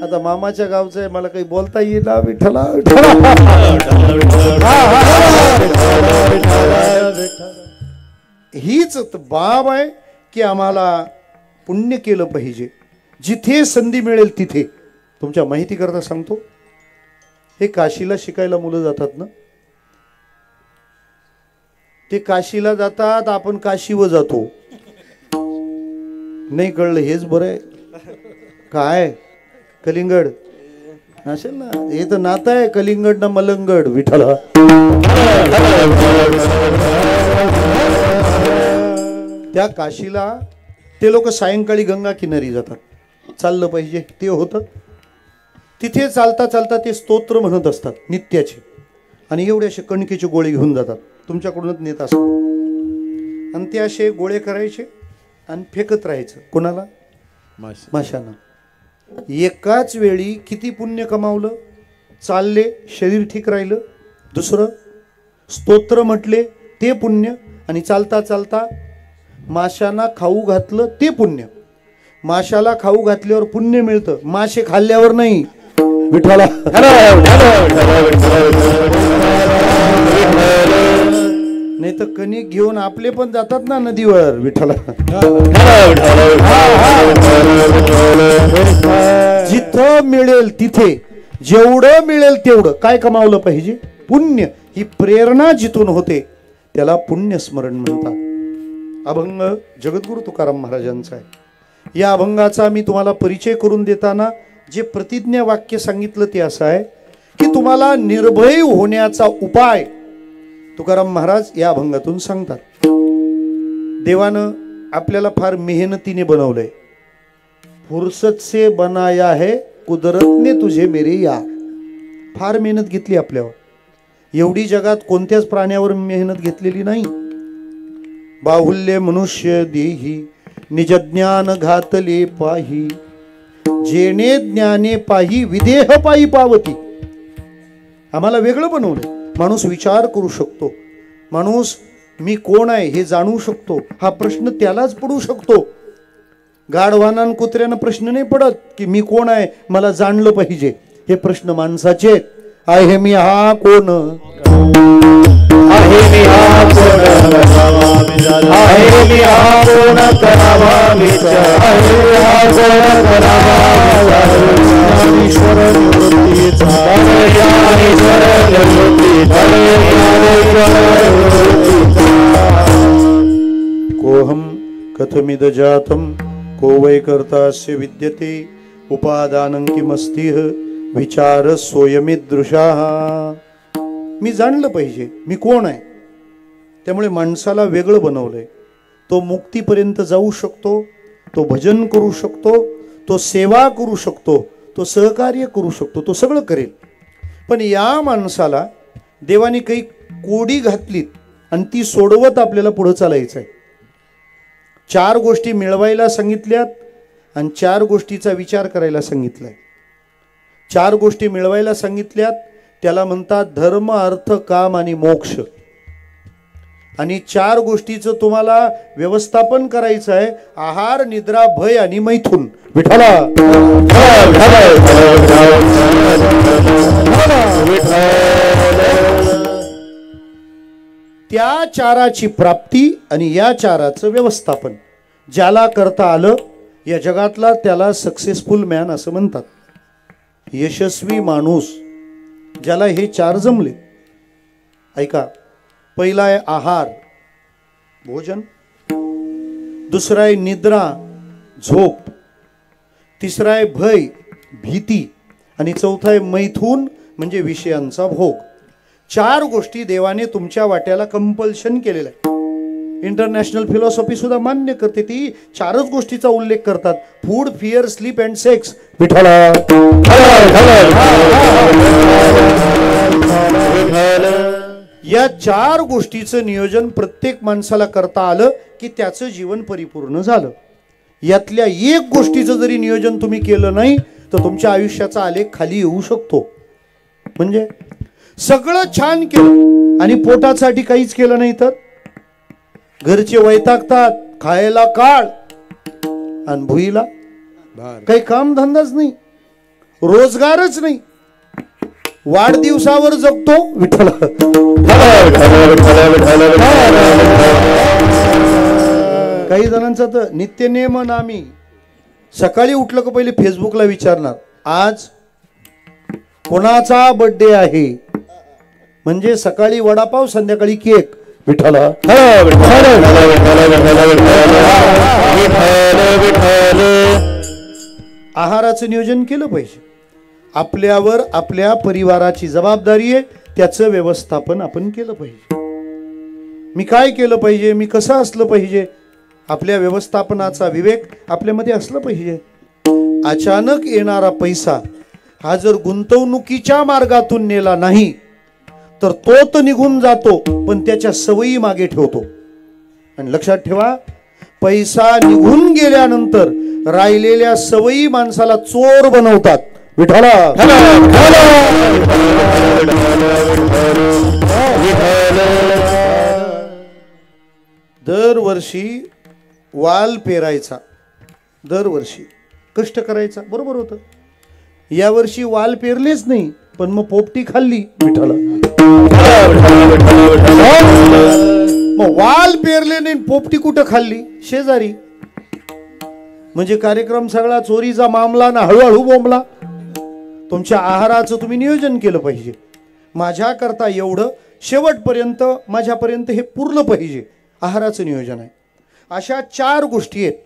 Speaker 2: आता मामाच्या गावचं आहे, मला काही बोलता येईल ना. विठ्ठला. हीच बाब आहे की आम्हाला पुण्य केलं पाहिजे. जिथे संधी मिळेल तिथे. तुमच्या माहिती करता सांगतो, हे काशीला शिकायला मुलं जातात ना, ते काशीला जातात, आपण काशीवर जातो. नाही कळलं हेच बरं आहे. काय कलिंगड असेल ना, हे तर नातं आहे. कलिंगड ना मलंगड. विठ्ठला. त्या काशीला ते लोक सायंकाळी गंगा किनारी जातात. चाललं पाहिजे ते होतं. तिथे चालता चालता ते स्तोत्र म्हणत असतात नित्याचे, आणि एवढे असे कणकेचे गोळे घेऊन जातात. तुमच्याकडूनच नेत असतात. आणि ते असे गोळे करायचे आणि फेकत राहायचं. कोणाला? माशांना. एकाच वेळी किती पुण्य कमावलं? चालले, शरीर ठीक राहिलं. दुसरं स्तोत्र म्हटले ते पुण्य, आणि चालता चालता माशांना खाऊ घातलं ते पुण्य. माशाला खाऊ घातल्यावर पुण्य मिळतं, मासे खाल्ल्यावर नाही. विठ्ठला. नाही तर कणिक घेऊन आपले पण जातात ना नदीवर. विठ्ठला. जिथं मिळेल तिथे, जेवढं मिळेल तेवढं काय कमावलं पाहिजे? पुण्य. ही प्रेरणा जिथून होते त्याला पुण्य स्मरण म्हणतात. अभंग जगद्गुरु तुकाराम महाराजांचा आहे. या अभंगाचा मी तुम्हाला परिचय करून देताना जे प्रतिज्ञा वाक्य सांगितलं ते असं आहे की तुम्हाला निर्भय होण्याचा उपाय तुकाराम महाराज या अभंगातून सांगतात. देवानं आपल्याला फार मेहनतीने बनवलंय. फुर्सत से बनाया है कुदरत ने तुझे मेरे यार. फार मेहनत घेतली आपल्यावर. एवढी जगात कोणत्याच प्राण्यावर मेहनत घेतलेली नाही. बाहुल्य मनुष्य देही निज ज्ञान घातले पाही, जेणे ज्ञाने पाही विदेह पायी पावती. आम्हाला वेगळं बनवलं. माणूस विचार करू शकतो. माणूस मी कोण आहे हे जाणू शकतो. हा प्रश्न त्यालाच पडू शकतो. गाढवाना कुत्र्यानं प्रश्न नाही पडत की मी कोण आहे, मला जाणलं पाहिजे. हे प्रश्न माणसाचे. आहे मी हा कोण? आहे मी हा कोण? आहे मी हा कोण करावा विचार? आहे मी हा कोण करावा ईश्वर निवृत्तीचा? ईश्वर निवृत्तीचा. कोहम कथमिद जातम को वै कर्तास्य विद्यते उपादानं किमस्तिह विचार सोयमिदृशाः. मी जाणलं पाहिजे मी कोण आहे. त्यामुळे माणसाला वेगळं बनवलंय. तो मुक्तीपर्यंत जाऊ शकतो, तो भजन करू शकतो, तो सेवा करू शकतो, तो सहकार्य करू शकतो, तो सगळं करेल. पण या माणसाला देवाने काही कोडी घातलीत आणि ती सोडवत आपल्याला पुढे चालायचं आहे. 4 गोष्टी मिळवायला सांगितल्यात आणि 4 गोष्टीचा विचार करायला सांगितलाय. 4 गोष्टी मिळवायला सांगितल्यात त्याला म्हणतात धर्म, अर्थ, काम आणि मोक्ष. आणि 4 गोष्टीचं तुम्हाला व्यवस्थापन करायचं आहे. आहार, निद्रा, भय आणि मैथुन. विठ्ठला त्या 4ची प्राप्ती आणि या 4चं व्यवस्थापन ज्याला करता आलं या जगातला त्याला सक्सेसफुल मॅन असं म्हणतात. यशस्वी माणूस ज्याला हे 4 जमले. ऐका, पहिला आहे आहार, भोजन. दुसरा आहे निद्रा, झोप. तिसरा आहे भय, भीती. आणि चौथा आहे मैथुन म्हणजे विषयांचा भोग. 4 गोष्टी देवाने तुमच्या वाट्याला कंपल्शन केलेला आहे. इंटरनॅशनल फिलॉसॉफी सुद्धा मान्य करते, ती 4च गोष्टीचा उल्लेख करतात. Food, fear, sleep and sex. विठ्ठला या 4 गोष्टीचं नियोजन प्रत्येक माणसाला करता आलं की त्याचं जीवन परिपूर्ण झालं. यातल्या एक गोष्टीचं जरी नियोजन तुम्ही केलं नाही तर तुमच्या आयुष्याचा आलेख खाली येऊ शकतो. म्हणजे सगळं छान केलं आणि पोटासाठी काहीच केलं नाही तर घरचे वैतागतात, खायला काळ आणि भुईला काही काम धंदाच नाही, रोजगारच नाही, वाढदिवसावर जगतो. विठ्ठला काही जणांचा तर नित्यनेम नामी सकाळी उठलं का पहिले फेसबुकला विचारणार आज कोणाचा बर्थडे आहे. म्हणजे सकाळी वडापाव, संध्याकाळी केक. विठ्ठला आहाराचं नियोजन केलं पाहिजे. आपल्यावर आपल्या परिवाराची जबाबदारी आहे, त्याचं व्यवस्थापन आपण केलं पाहिजे. मी काय केलं पाहिजे, मी कसं असलं पाहिजे, आपल्या व्यवस्थापनाचा विवेक आपल्यामध्ये असलं पाहिजे. अचानक येणारा पैसा हा जर गुंतवणुकीच्या मार्गातून नेला नाही तर तो तर निघून जातो पण त्याच्या सवयी मागे ठेवतो. आणि लक्षात ठेवा, पैसा निघून गेल्यानंतर राहिलेल्या सवयी माणसाला चोर बनवतात. विठ्ठला दरवर्षी वाल पेरायचा, दरवर्षी कष्ट करायचा, बरोबर होतं. यावर्षी वाल पेरलेच नाही पण मग पोपटी खाल्ली. विठ्ठला मग वाल पेरले नाही, पोपटी कुठं खाल्ली? शेजारी. म्हणजे कार्यक्रम सगळा चोरीचा मामला ना हळूहळू बोंबला. तुमच्या आहाराचं तुम्ही नियोजन केलं पाहिजे. माझ्या करता एवढं, शेवटपर्यंत माझ्यापर्यंत हे पुरलं पाहिजे, आहाराचं नियोजन आहे. अशा 4 गोष्टी आहेत,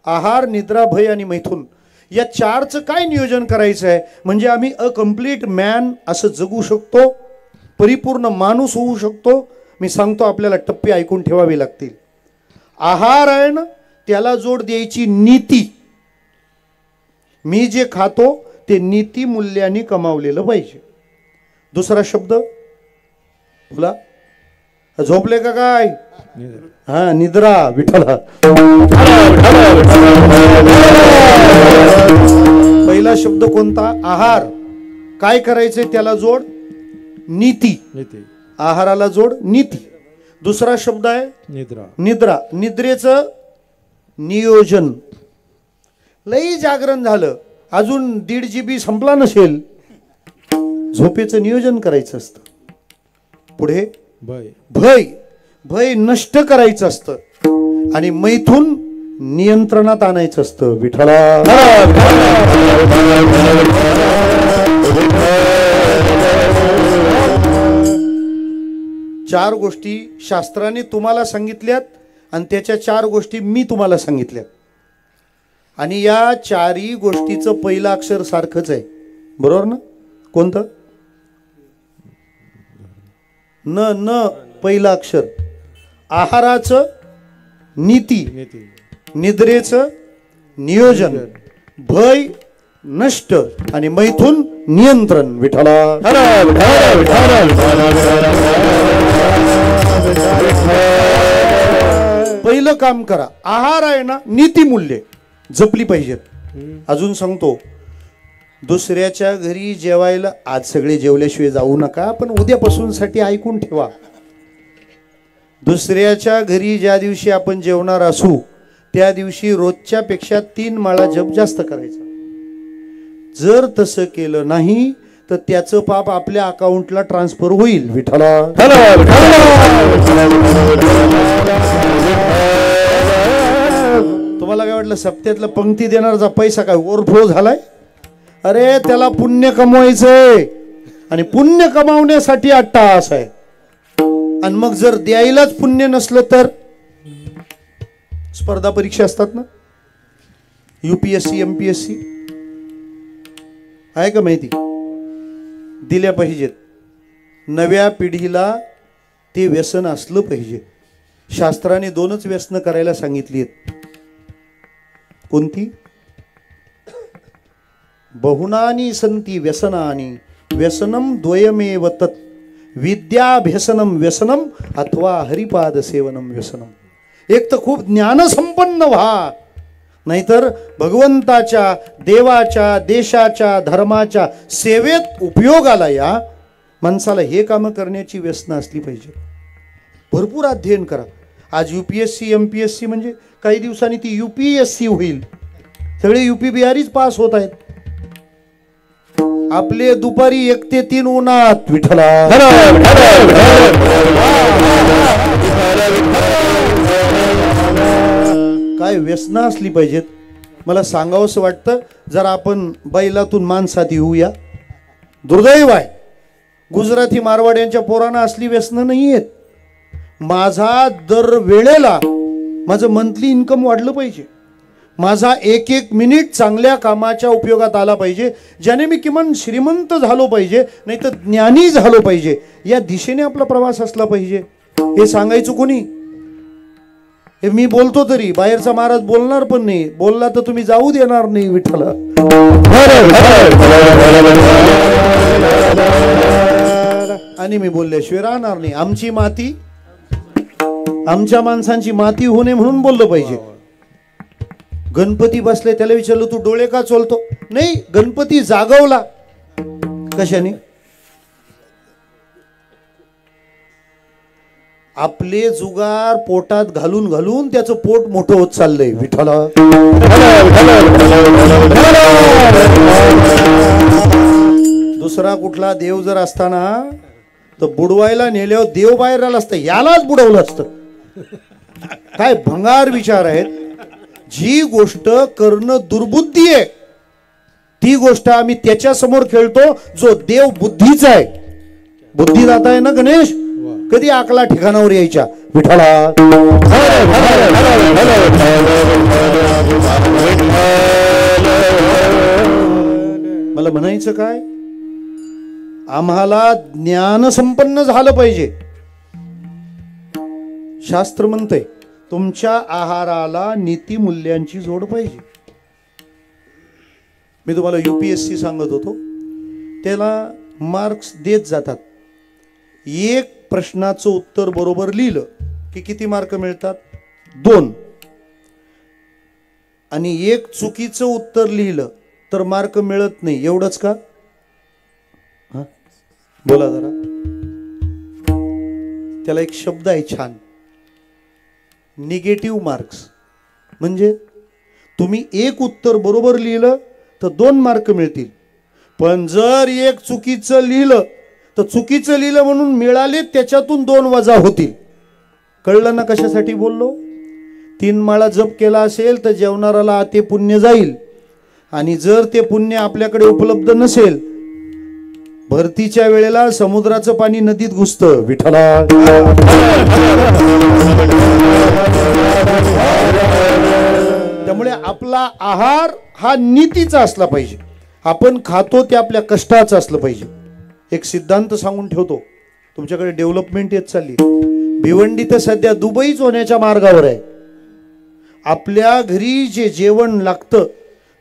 Speaker 2: आहार, निद्रा, भय आणि मैथुन. या 4चं काय नियोजन करायचं आहे म्हणजे आम्ही अ कम्प्लीट मॅन असं जगू शकतो, परिपूर्ण माणूस होऊ शकतो. मी सांगतो आपल्याला टप्पे ऐकून ठेवावे लागतील. आहार आहे ना, त्याला जोड द्यायची नीती. मी जे खातो ते नीती मूल्याने कमावलेलं पाहिजे. दुसरा शब्द बोला, झोपले का काय? हा, निद्रा. विठ्ठला पहिला शब्द कोणता? आहार. काय करायचंय त्याला जोड नीती. आहाराला जोड नीती. दुसरा शब्द आहे निद्रा. निद्रा. निद्रेचं नियोजन. लई जागरण झालं, अजून 1.5 GB संपला नसेल, झोपेचं नियोजन करायचं असतं. पुढे भय. भय नष्ट करायचं असतं आणि मैथुन नियंत्रणात आणायचं असतं. विठ्ठला 4 गोष्टी शास्त्राने तुम्हाला सांगितल्यात आणि त्याच्या 4 गोष्टी मी तुम्हाला सांगितल्यात. आणि या 4ही गोष्टीचं पहिलं अक्षर सारखंच आहे, बरोबर ना? कोणतं? न. न पहिलं अक्षर. आहाराचं नीती, निद्रेचं नियोजन, भय नष्ट आणि मैथुन नियंत्रण. विठ्ठला पहिलं काम करा, आहार आहे ना, नीतिमूल्य जपली पाहिजेत. अजून सांगतो, दुसऱ्याच्या घरी जेवायला आज सगळे जेवल्याशिवाय जाऊ नका, पण उद्यापासून साठी ऐकून ठेवा. दुसऱ्याच्या घरी ज्या दिवशी आपण जेवणार असू त्या दिवशी रोजच्या पेक्षा 3 माळा जप जास्त करायचा. जर तसं केलं नाही तर त्याचं पाप आपल्या अकाउंटला ट्रान्सफर होईल. विठ्ठला तुम्हाला काय वाटलं सप्त्यातला पंक्ती देणारा पैसा काय ओव्हरफ्लो झालाय? अरे त्याला पुण्य कमवायचंय आणि पुण्य कमावण्यासाठी 8 तास आहे. आणि मग जर द्यायलाच पुण्य नसलं तर स्पर्धा परीक्षा असतात ना, UPSC MPSC आहे का माहिती, दिल्या पाहिजेत. नव्या पिढीला ते व्यसन असलं पाहिजे. शास्त्राने 2च व्यसन करायला सांगितली आहेत. कोणती? बहुनानी संती व्यसनानी व्यसनम द्वयमेव तत् विद्याभ्यसनम व्यसनम अथवा हरिपाद सेवनम व्यसनम. एक तर खूप ज्ञानसंपन्न व्हा, नाहीतर भगवंताच्या, देवाच्या, देशाच्या, धर्माच्या सेवेत उपयोगाला या. माणसाला हे कामं करण्याची व्यसनं असली पाहिजे. भरपूर अध्ययन करा. आज UPSC MPSC म्हणजे काही दिवसांनी ती UPSC होईल. सगळे UP बिहारीच पास होत आहेत. आपले दुपारी 1 ते 3 उन्हात. विठ्ठला काय व्यसना असली पाहिजेत. मला सांगावंसं वाटतं, जरा आपण बैलातून माणसात येऊया. दुर्दैव आहे, गुजराती मारवाड्यांच्या पोरांना असली व्यसनं नाही आहेत. माझा दर वेळेला माझं मंथली इन्कम वाढलं पाहिजे. माझा 1-1 मिनिट चांगल्या कामाच्या उपयोगात आला पाहिजे, ज्याने मी किमान श्रीमंत झालो पाहिजे, नाही तर ज्ञानी झालो पाहिजे. या दिशेने आपला प्रवास असला पाहिजे. हे सांगायचं कोणी? हे मी बोलतो तरी बाहेरचा महाराज बोलणार पण नाही. बोलला तर तुम्ही जाऊ देणार नाही. विठ्ठला आणि मी बोलल्याशिवाय राहणार नाही. आमची माती, आमच्या माणसांची माती होणे म्हणून बोललं पाहिजे. गणपती बसले, त्याला विचारलं तू डोळे का चोलतो? नाही, गणपती जागवला. कशाने? आपले जुगार पोटात घालून घालून त्याचं पोट मोठं होत चाललंय. विठ्ठला दुसरा कुठला देव जर असताना तर बुडवायला नेल्यावर देव बाहेर आला असतं, यालाच बुडवलं असतं. काय भंगार विचार आहेत. जी गोष्ट करणं दुर्बुद्धी आहे ती गोष्ट आम्ही त्याच्या समोर खेळतो जो देव बुद्धीचा आहे. बुद्धिदाता आहे ना गणेश, कधी आकला ठिकाणावर यायच्या. विठ्ठला मला म्हणायचं काय, आम्हाला ज्ञान संपन्न झालं पाहिजे. शास्त्र म्हणतंय तुमच्या आहाराला नीतिमूल्यांची जोड पाहिजे. मी तुम्हाला UPSC सांगत होतो, त्याला मार्क्स देत जातात. 1 प्रश्नाचं उत्तर बरोबर लिहिलं की किती मार्क मिळतात? 2. आणि 1 चुकीचं उत्तर लिहिलं तर मार्क मिळत नाही. एवढंच का? बोला जरा. त्याला एक शब्द आहे छान, निगेटिव्ह मार्क्स. म्हणजे तुम्ही 1 उत्तर बरोबर लिहिलं तर 2 मार्क मिळतील, पण जर 1 चुकीचं लिहिलं तर चुकीचं लिहिलं म्हणून मिळाले त्याच्यातून 2 वजा होतील. कळलं ना कशासाठी बोललो? 3 माळा जप केला असेल तर जेवणाऱ्याला ते पुण्य जाईल, आणि जर ते पुण्य आपल्याकडे उपलब्ध नसेल, भरतीच्या वेळेला समुद्राचं पाणी नदीत घुसतं. विठ्ठला त्यामुळे आपला आहार हा नीतीचा असला पाहिजे. आपण खातो ते आपल्या कष्टाचं असलं पाहिजे. एक सिद्धांत सांगून ठेवतो, तुमच्याकडे डेव्हलपमेंट येत चालली. भिवंडी तर सध्या दुबईच होण्याच्या मार्गावर आहे. आपल्या घरी जे जेवण लागतं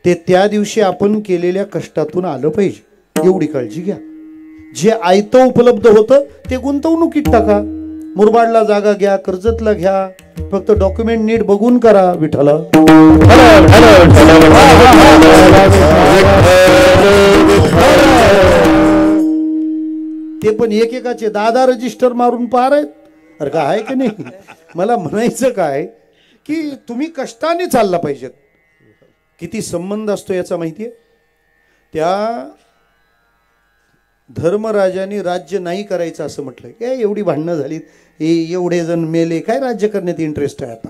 Speaker 2: ते त्या दिवशी आपण केलेल्या कष्टातून आलं पाहिजे. एवढी काळजी घ्या. जे आयतं उपलब्ध होतं ते गुंतवणुकीत टाका. मुरबाडला जागा घ्या, कर्जतला घ्या, फक्त डॉक्युमेंट नीट बघून करा. विठ्ठल ते पण एकेकाचे 10 रजिस्टर मारून पार आहेत. अरे काय आहे की नाही. मला म्हणायचं काय की तुम्ही कष्टाने चालला पाहिजेत. किती संबंध असतो याचा माहितीये. त्या धर्मराजाने राज्य नाही करायचं असं म्हटलंय. काय एवढी भांडणं झाली, एवढे जण मेले, काय राज्य करण्यात इंटरेस्ट आहे आता.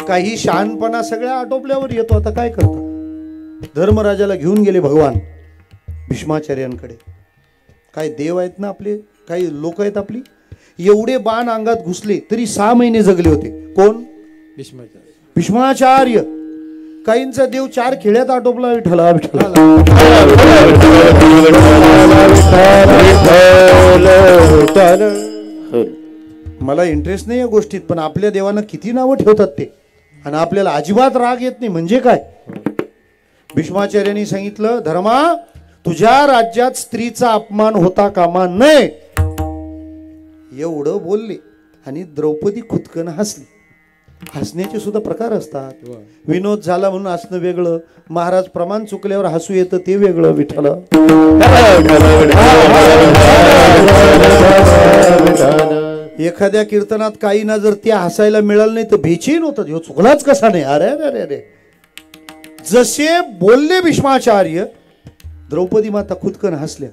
Speaker 2: काही शहाणपणा सगळ्या आटोपल्यावर येतो. आता काय करता. धर्मराजाला घेऊन गेले भगवान भीष्माचार्यांकडे. काय देव आहेत ना आपले, काही लोक आहेत आपली. एवढे बाण अंगात घुसले तरी 6 महिने जगले होते. कोण? भीष्माचार्य. काहींचा देव 4 खेड्यात आटोपला. विठ्ठला विठ्ठला. मला इंटरेस्ट नाही या गोष्टीत, पण आपल्या देवांना किती नावं ठेवतात ते, आणि आपल्याला अजिबात राग येत नाही. म्हणजे काय. भीष्माचार्यांनी सांगितलं, धर्मा तुझ्या राज्यात स्त्रीचा अपमान होता कामा नये. एवढं बोलले आणि द्रौपदी खुदकन हसली. हसण्याचे सुद्धा प्रकार असतात. विनोद झाला म्हणून हसणं वेगळं, महाराज प्रमाण चुकल्यावर हसू येतं ते वेगळं. विठ्ठल एखाद्या कीर्तनात काही ना जर त्या हसायला मिळालं नाही तर बेचैन होतात. ह्यो चुकलाच कसा नाही. अरे अरे अरे. जसे बोलले भीष्माचार्य, द्रौपदी माता खुदकन हसल्या.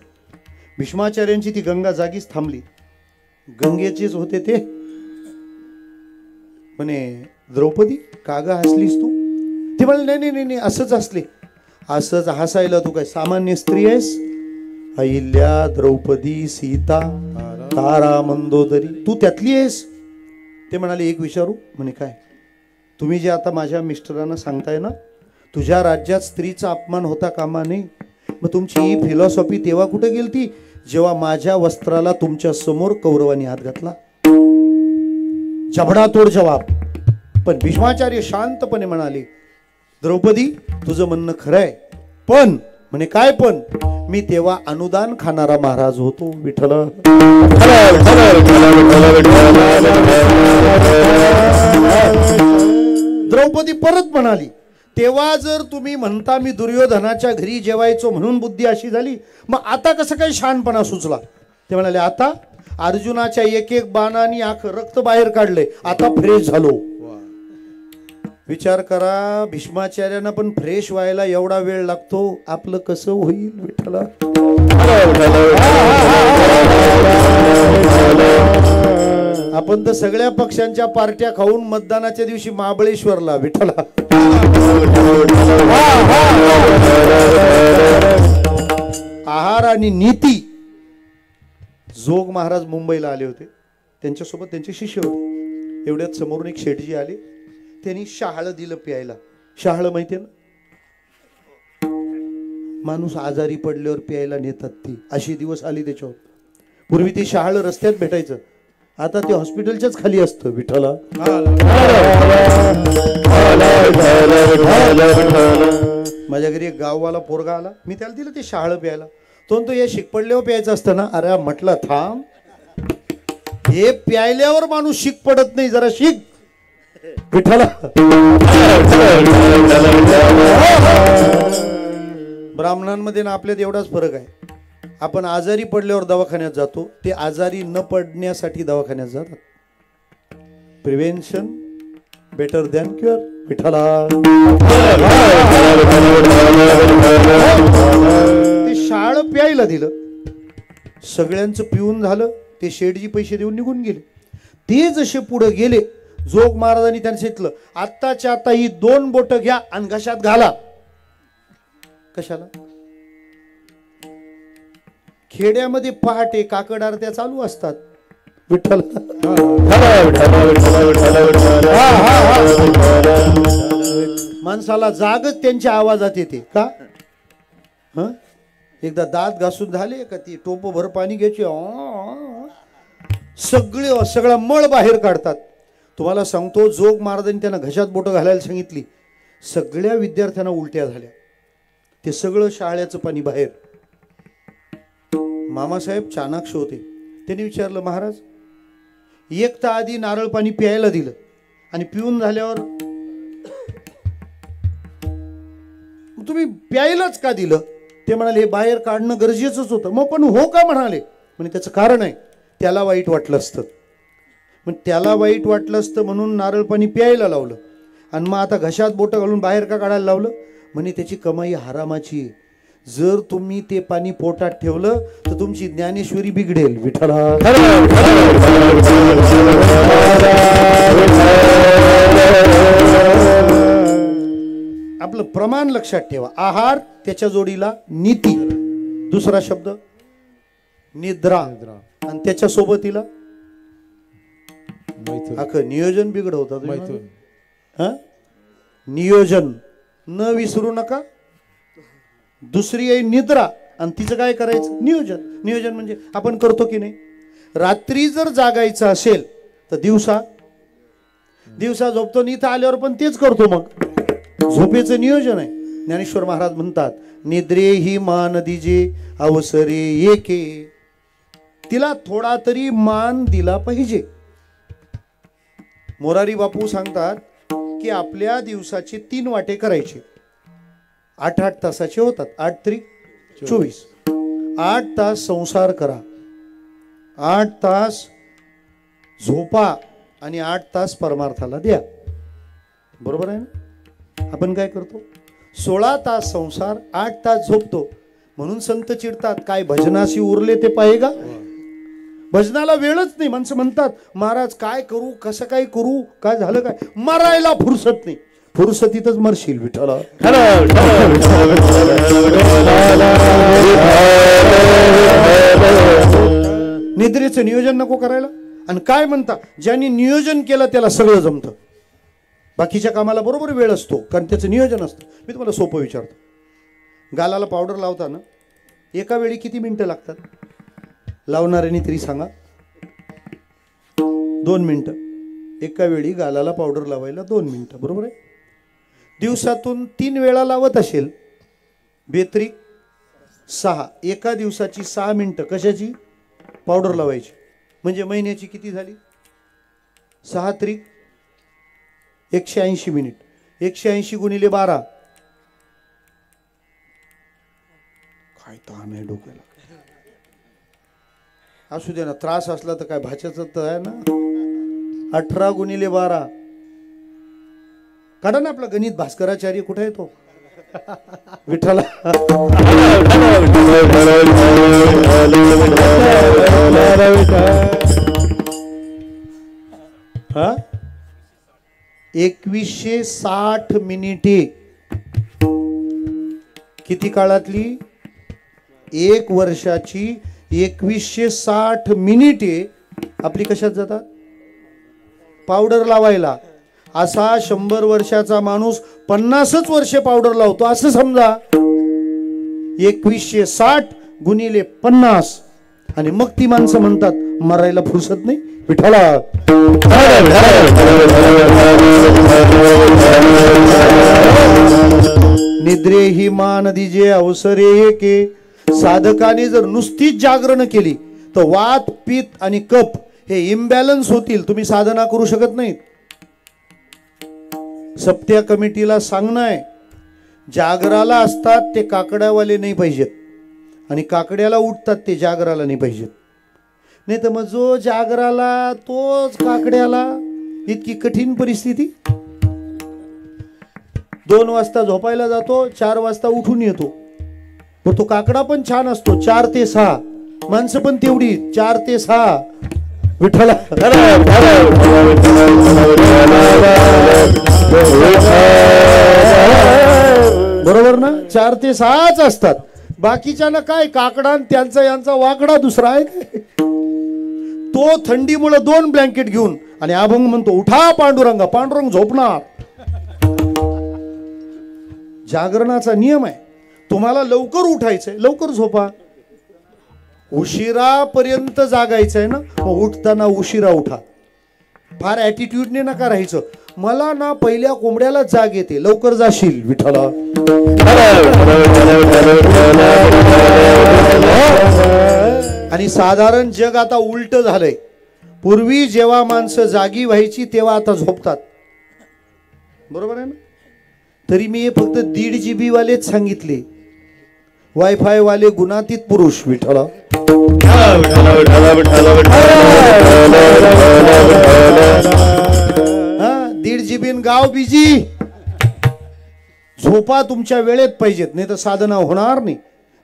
Speaker 2: भीष्माचार्यांची ती गंगा जागीच थांबली. गंगेचेच होते ते. म्हणे द्रौपदी का ग हसलीस तू. ती म्हणे नाही नाही नाही असंच हसले. असंच हसायला तू काय सामान्य स्त्री आहेस. अहिल्या, द्रौपदी, सीता, तारा, मंदोदरी, तू त्यातली आहेस. ते म्हणाले एक विचारू. म्हणे काय. तुम्ही जे आता माझ्या मिस्टरांना सांगताय ना, तुझ्या राज्यात स्त्रीचा अपमान होता कामा नये, मग तुमची ही फिलॉसॉफी तेव्हा कुठे गेलती जेव्हा माझ्या वस्त्राला तुमच्या समोर कौरवांनी हात घातला. जबडातोड जवाब. पण भीष्माचार्य शांतपणे म्हणाले, द्रौपदी तुझं म्हणणं खरं आहे, पण म्हणे काय पण, मी तेव्हा अनुदान खाणारा महाराज होतो. विठ्ठल द्रौपदी परत म्हणाली, तेव्हा जर तुम्ही म्हणता मी दुर्योधनाच्या घरी जेवायचो म्हणून बुद्धी अशी झाली, मग आता कसं काही शहाणपणा सुचला. ते म्हणाले आता अर्जुनाच्या एक एक बाणाने रक्त बाहेर काढले, आता फ्रेश झालो. विचार करा, भीष्माचार्यांना पण फ्रेश व्हायला एवढा वेळ लागतो, आपलं कसं होईल. विठ्ठला आपण तर सगळ्या पक्षांच्या पार्ट्या खाऊन मतदानाच्या दिवशी महाबळेश्वरला. विठ्ठला आहार आणि नीती. जोग महाराज मुंबईला आले होते, त्यांच्यासोबत त्यांचे शिष्य होते. एवढ्यात समोरून एक शेठजी आले, त्यांनी शहाळं दिलं प्यायला. शहाळं माहितीये ना, माणूस आजारी पडल्यावर प्यायला नेतात ती, अशी दिवस आली त्याच्यावर. पूर्वी ती शहाळं रस्त्यात भेटायचं, आता ते हॉस्पिटलच्याच खाली असतं. विठ्ठला माझ्या घरी एक गाववाला पोरगा आला, मी त्याला दिलं ते शहाळं प्यायला. तो हे शिक पडल्यावर प्यायचं असतं ना. अरे म्हटलं थांब, हे प्यायल्यावर माणूस शिक पडत नाही, जरा शिक. विठ्ठला ब्राह्मणांमध्ये ना आपल्यात एवढाच फरक आहे. आपण आजारी पडल्यावर दवाखान्यात जातो, ते आजारी न पडण्यासाठी दवाखान्यात जातात. Prevention better than cure. विठ्ठला ते शाळ प्यायला दिलं, सगळ्यांचं पिऊन झालं. ते शेठजी पैसे देऊन निघून गेले. ते जसे पुढे गेले, जोग महाराजांनी त्यांना सांगितलं, आत्ताच्या आता ही 2 बोटं घ्या आणि घशात घाला. कशाला. खेड्यामध्ये पहाटे काकड आरत्या चालू असतात. विठ्ठल माणसाला जागच त्यांच्या आवाजात येते का. एकदा दात घासून झाले का ती टोप भर पाणी घ्यायचे, सगळा मळ बाहेर काढतात. तुम्हाला सांगतो, जोग महाराजांनी त्यांना घशात बोटं घालायला सांगितली, सगळ्या विद्यार्थ्यांना उलट्या झाल्या. ते सगळं शाळेचं पाणी बाहेर. मामासाहेब चाणाक्ष होते. त्यांनी विचारलं, महाराज एक तर आधी नारळ पाणी प्यायला दिलं आणि पिऊन झाल्यावर तुम्ही प्यायलाच का दिलं? ते म्हणाले हे बाहेर काढणं गरजेचंच होतं. मग पण हो का म्हणाले? म्हणजे त्याचं कारण आहे, त्याला वाईट वाटलं असतं. मग त्याला वाईट वाटलं असतं म्हणून नारळ पाणी प्यायला लावलं आणि मग आता घशात बोटं घालून बाहेर का काढायला लावलं? म्हणे त्याची कमाई हरामाची आहे. जर तुम्ही ते पाणी पोटात ठेवलं तर तुमची ज्ञानेश्वरी बिघडेल. विठ्ठला आपलं प्रमाण लक्षात ठेवा. आहार, त्याच्या जोडीला नीती, दुसरा शब्द निद्रा, आणि त्याच्या सोबतीला अख्खं नियोजन बिघडवतात. नियोजन न विसरू नका. दुसरी आहे निद्रा, आणि तिचं काय करायचं? नियोजन. नियोजन म्हणजे आपण करतो की नाही? रात्री जर जागायचं असेल तर दिवसा झोपतो, इथं आल्यावर पण तेच करतो. मग झोपेचं नियोजन आहे. ज्ञानेश्वर महाराज म्हणतात, निद्रे ही मान दिजे अवसरे एके, तिला थोडा तरी मान दिला पाहिजे. मोरारी बापू सांगतात की आपल्या दिवसाचे 3 वाटे करायचे. 8-8 तासाचे होतात. 8 त्रिक 24. 8 तास संसार करा, 8 तास झोपा आणि 8 तास परमार्थाला द्या. बरोबर आहे ना? आपण काय करतो? 16 तास संसार, 8 तास झोपतो. म्हणून संत चिडतात, काय भजनाशी उरले ते पाहिजे का? भजनाला वेळच नाही. माणसं म्हणतात, महाराज काय करू, कसं काय करू, काय झालं काय? मरायला फुरसत नाही. फुरसतीतच मरशील. विठ्ठला निद्रेचं नियोजन नको करायला. आणि काय म्हणता, ज्यांनी नियोजन केलं त्याला सगळं जमतं. बाकीच्या कामाला बरोबर वेळ असतो, कारण त्याचं नियोजन असतं. मी तुम्हाला सोपं विचारतो, गालाला पावडर लावताना एका वेळी किती मिनिटं लागतात? लावणाऱ्यांनी तरी सांगा. 2 मिनिटं. एका वेळी गालाला पावडर लावायला 2 मिनिटं. बरोबर आहे? दिवसातून 3 वेळा लावत असेल, बेत्रिक 6. एका दिवसाची 6 मिनिटं कशाची? पावडर लावायची. म्हणजे महिन्याची किती झाली? 6 त्रिक 180 मिनिट. 180 गुणिले 12. काय ताण आहे डोक्याला. असू दे ना, त्रास असला तर काय, भाच्याचं तर आहे ना. 18 गुणिले 12. काढा ना आपला गणित भास्कराचार्य, कुठे आहे तो? विठ्ठला हा 2160 मिनिटे. किती काळातली? 1 वर्षाची 2160 मिनिटे आपली कशात जातात? पावडर लावायला. असा 100 वर्षाचा माणूस 50 वर्षे पावडर लावतो असं समजा. 2160 गुणिले 50. आणि मग ती माणसं म्हणतात, मरायला फुरसत नाही. विठ्ठला निद्रे ही मान दिजे अवसरे एके. साधकाने जर नुसतीच जागरण केली तर वात, पित्त आणि कफ हे इम्बॅलन्स होतील. तुम्ही साधना करू शकत नाही. सप्त्या कमिटीला सांगणं आहे, जागराला असतात ते काकड्यावाले नाही पाहिजेत, आणि काकड्याला उठतात ते जागराला नाही पाहिजेत. नाही तर मग जो जागराला तोच काकड्याला. इतकी कठीण परिस्थिती. 2 वाजता झोपायला जातो, 4 वाजता उठून येतो. मग तो काकडा पण छान असतो. 4 ते 6 माणसं पण तेवढी. 4 ते 6 विठ्ठला बरोबर ना? 4 ते 6च असतात. बाकीच्याला काय काकडा त्यांचा यांचा वाकडा दुसरा आहे. तो थंडीमुळे 2 ब्लँकेट घेऊन आणि अभंग म्हणतो, उठा पांडुरंगा. पांडुरंग झोपणार. जागरणाचा नियम आहे, तुम्हाला लवकर उठायचंय, लवकर झोपा. उशिरापर्यंत जागायचंय ना, मग उठताना उशिरा उठा. फार ॲटिट्यूडने नका राहायचं. मला ना पहिल्या कोंबड्याला जाग येते, लवकर जाशील. विठ्ठला आणि साधारण जग आता उलट झालंय. पूर्वी जेव्हा माणसं जागी व्हायची तेव्हा आता झोपतात. बरोबर आहे ना? तरी मी हे फक्त 1.5 GB वालेच सांगितले. वायफाय वाले गुणातीत पुरुष विठ्ठला. 1.5 GB गाव बिजी. झोपा तुमच्या वेळेत पाहिजेत, नाही तर साधना होणार नाही.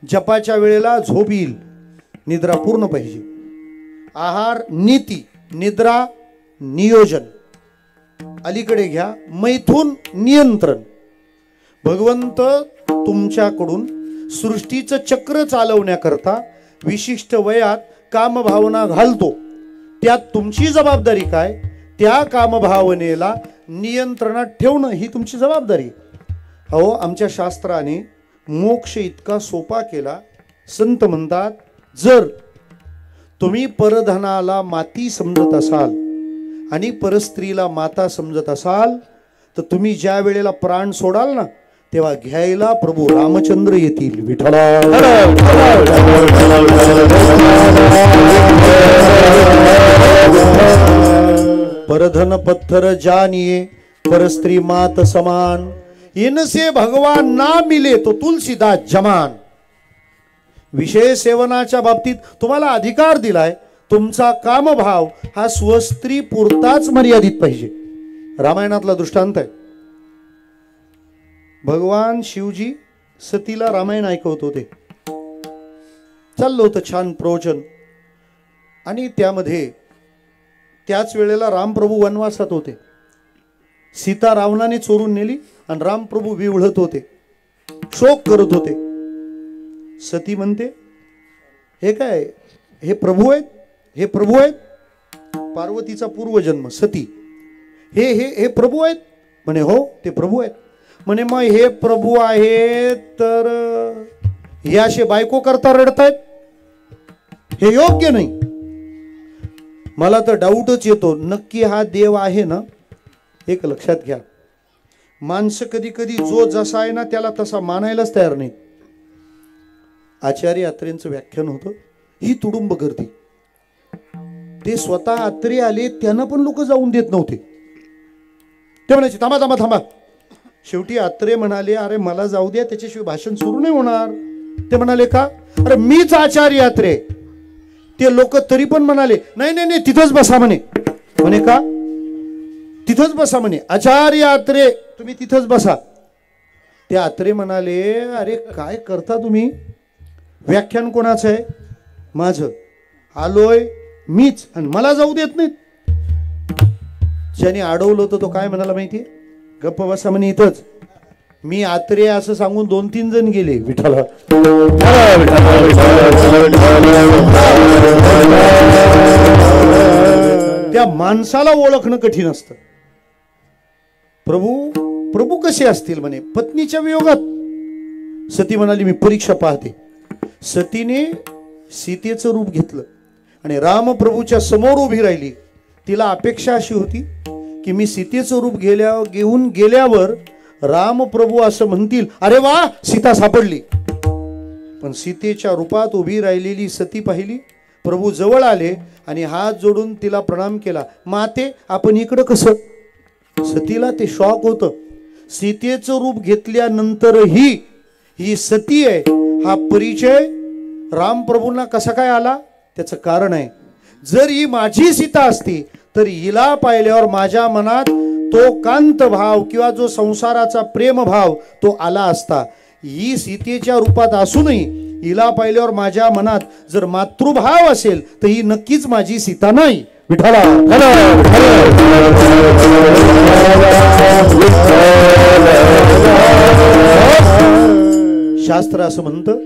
Speaker 2: जपाच्या वेळेला झोप येईल. निद्रा पूर्ण पाहिजे. आहार नीती, निद्रा नियोजन. अलीकडे घ्या मैथून नियंत्रण. भगवंत तुमच्याकडून सृष्टीचं चक्र चालवण्याकरता विशिष्ट वयात कामभावना घालतो. त्यात तुमची जबाबदारी काय? त्या कामभावनेला नियंत्रणात ठेवणं ही तुमची जबाबदारी. अहो, आमच्या शास्त्राने मोक्ष इतका सोपा केला. संत म्हणतात, जर तुम्ही परधनाला माती समजत असाल आणि परस्त्रीला माता समजत असाल तर तुम्ही ज्या वेळेला प्राण सोडाल ना तेव्हा घ्यायला प्रभू रामचंद्र येतील. विठ्ठला. परधन पत्थर जानिये परस्त्री मात समान. इनसे भगवान ना मिले तो तुलसीदास जमान. विषय सेवनाच्या बाबतीत तुम्हाला अधिकार दिलाय. तुमचा कामभाव हा स्वस्त्री पुरताच मर्यादित पाहिजे. रामायणातला दृष्टांत आहे. भगवान शिवजी सतीला रामायण ऐकवत होते. चाललं होतं छान प्रवचन. आणि त्यामध्ये त्याच वेळेला रामप्रभू वनवासात होते. सीता रावणाने चोरून नेली आणि रामप्रभू विवळत होते, शोक करत होते. सती म्हणते, हे काय, हे प्रभू आहेत, हे प्रभू आहेत. पार्वतीचा पूर्वजन्म सती. हे हे हे प्रभू आहेत. म्हणे हो ते प्रभू आहेत. म्हणे मग हे प्रभू आहेत तर हे असे बायको करता रडतायत, हे योग्य नाही. मला तर डाऊटच येतो, नक्की हा देव आहे ना? एक लक्षात घ्या, माणसं कधी कधी जो जसा आहे ना त्याला तसा मानायलाच तयार नाही. आचार्य अत्रेंचं व्याख्यान होतं, ही तुडुंब गर्दी. ते स्वतः अत्रे आले, त्यांना पण लोक जाऊन देत नव्हते. ते म्हणायचे थांबा थांबा थांबा. शेवटी अत्रे म्हणाले, अरे मला जाऊ द्या, त्याच्याशिवाय भाषण सुरू नाही होणार. ते म्हणाले का? अरे मीच आचार्य अत्रे. ते लोक तरी पण म्हणाले नाही नाही नाही तिथंच बसा म्हणे. म्हणे का? तिथंच बसा म्हणे. आचार्य अत्रे तुम्ही तिथंच बसा. ते अत्रे म्हणाले, अरे काय करता तुम्ही? व्याख्यान कोणाचं आहे? माझं. आलोय मीच आणि मला जाऊ देत नाहीत. ज्याने अडवलं होतं तो काय म्हणाला माहितीये? गप्प बसा म्हणे इथंच. मी आत्रे असं सांगून 2-3 जण गेले. विठ्ठला. त्या माणसाला ओळखणं कठीण असतं. प्रभू प्रभू कसे असतील म्हणे पत्नीच्या वियोगात. सती म्हणाली मी परीक्षा पाहते. सतीने सीतेचं रूप घेतलं आणि रामप्रभूच्या समोर उभी राहिली. तिला अपेक्षा अशी होती की मी सीतेचं रूप घेऊन गेल्यावर रामप्रभू असं म्हणतील, अरे वा सीता सापडली. पण सीतेच्या रूपात उभी राहिलेली सती पाहिली. प्रभू जवळ आले आणि हात जोडून तिला प्रणाम केला. माते आपण इकडं कसं? सतीला ते शॉक होतं. सीतेचं रूप घेतल्यानंतरही ही सती आहे हा परिचय रामप्रभूंना कसा काय आला? त्याचं कारण आहे, जर ही माझी सीता असती तर हिला पाहिल्यावर माझ्या मनात तो कांत भाव किंवा जो संसाराचा प्रेम भाव तो आला असता. ही सीतेच्या रूपात असूनही हिला पाहिल्यावर माझ्या मनात जर मातृभाव असेल तर ही नक्कीच माझी सीता नाही. विठ्ठला. शास्त्र असं म्हणतं,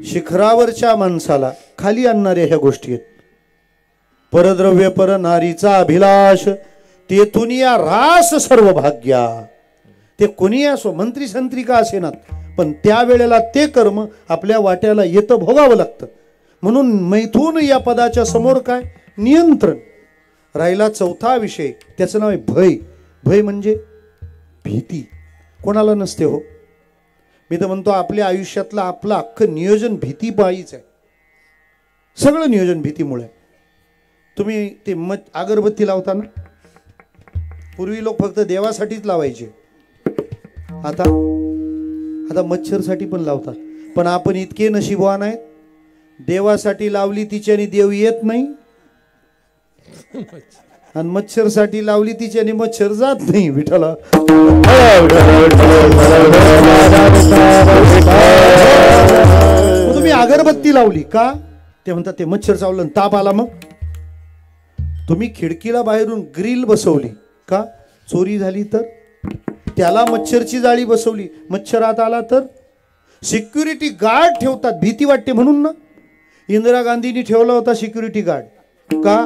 Speaker 2: शिखरावरच्या माणसाला खाली आणणाऱ्या ह्या गोष्टी आहेत. परद्रव्य पर नारीचा अभिलाष तेथून या रास सर्व भाग्या. ते कोणी असो, मंत्री संत्री का असेनात, पण त्यावेळेला ते कर्म आपल्या वाट्याला येतं, भोगावं लागतं. म्हणून मैथून या पदाच्या समोर काय? नियंत्रण. राहिला चौथा विषय, त्याचं नाव आहे भय. भय म्हणजे भीती. कोणाला नसते हो? मी तर म्हणतो आपल्या आयुष्यातलं आपलं अख्खं नियोजन भीतीपायीच आहे. सगळं नियोजन भीतीमुळे आहे. तुम्ही ते अगरबत्ती लावता ना, पूर्वी लोक फक्त देवासाठीच लावायचे, आता मच्छरसाठी पण लावतात. पण आपण इतके नशीबवान आहेत, देवासाठी लावली तिच्याने देव येत नाही, आणि मच्छरसाठी लावली तिच्याने मच्छर जात नाही. विठ्ठला तुम्ही अगरबत्ती लावली का, ते म्हणतात ते मच्छर चावलं ताप आला. मग तुम्ही खिडकीला बाहेरून ग्रिल बसवली का, चोरी झाली तर, त्याला मच्छरची जाळी बसवली, मच्छर आत आला तर. सिक्युरिटी गार्ड ठेवतात, भीती वाटते म्हणून ना. इंदिरा गांधींनी ठेवला होता सिक्युरिटी गार्ड का,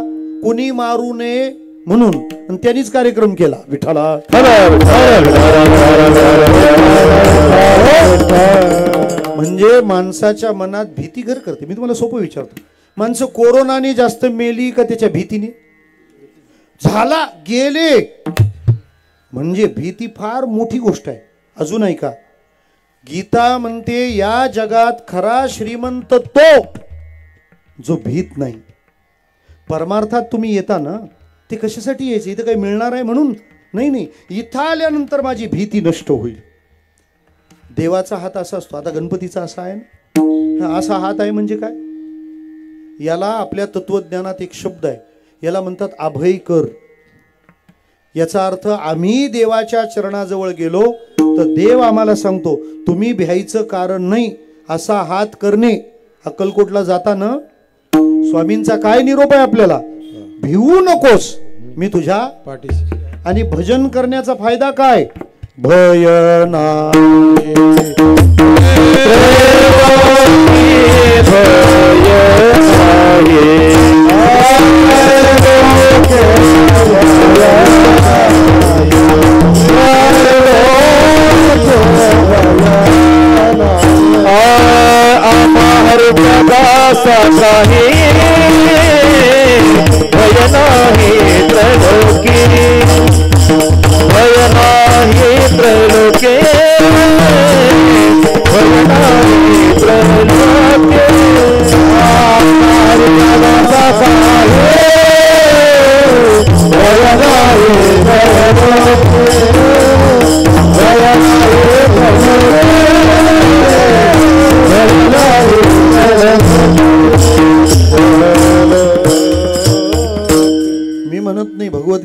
Speaker 2: कोणी मारू नये म्हणून, आणि त्यांनीच कार्यक्रम केला. विठ्ठला म्हणजे माणसाच्या मनात भीती घर करते. मी तुम्हाला सोपं विचारतो, माणसं कोरोनाने जास्त मेली का त्याच्या भीतीने? झाला गेले म्हणजे भीती फार मोठी गोष्ट आहे. अजून ऐका, गीता म्हणते या जगात खरा श्रीमंत तो जो भीत नाही. परमार्थात तुम्ही येता ना, ते कशासाठी यायचं? इथं काही मिळणार आहे म्हणून नाही. इथं आल्यानंतर माझी भीती नष्ट होईल. देवाचा हात असा असतो. आता गणपतीचा असा आहे ना, असा हात आहे म्हणजे काय? याला आपल्या तत्वज्ञानात एक शब्द आहे, याला म्हणतात अभय कर. याचा अर्थ आम्ही देवाच्या चरणाजवळ गेलो तर देव आम्हाला सांगतो तुम्ही भ्यायचं कारण नाही, असा हात करणे. अक्कलकोटला जाताना स्वामींचा काय निरोप आहे आपल्याला? भिवू नकोस, मी तुझ्या पाठीशी. आणि भजन करण्याचा फायदा काय? भय नाही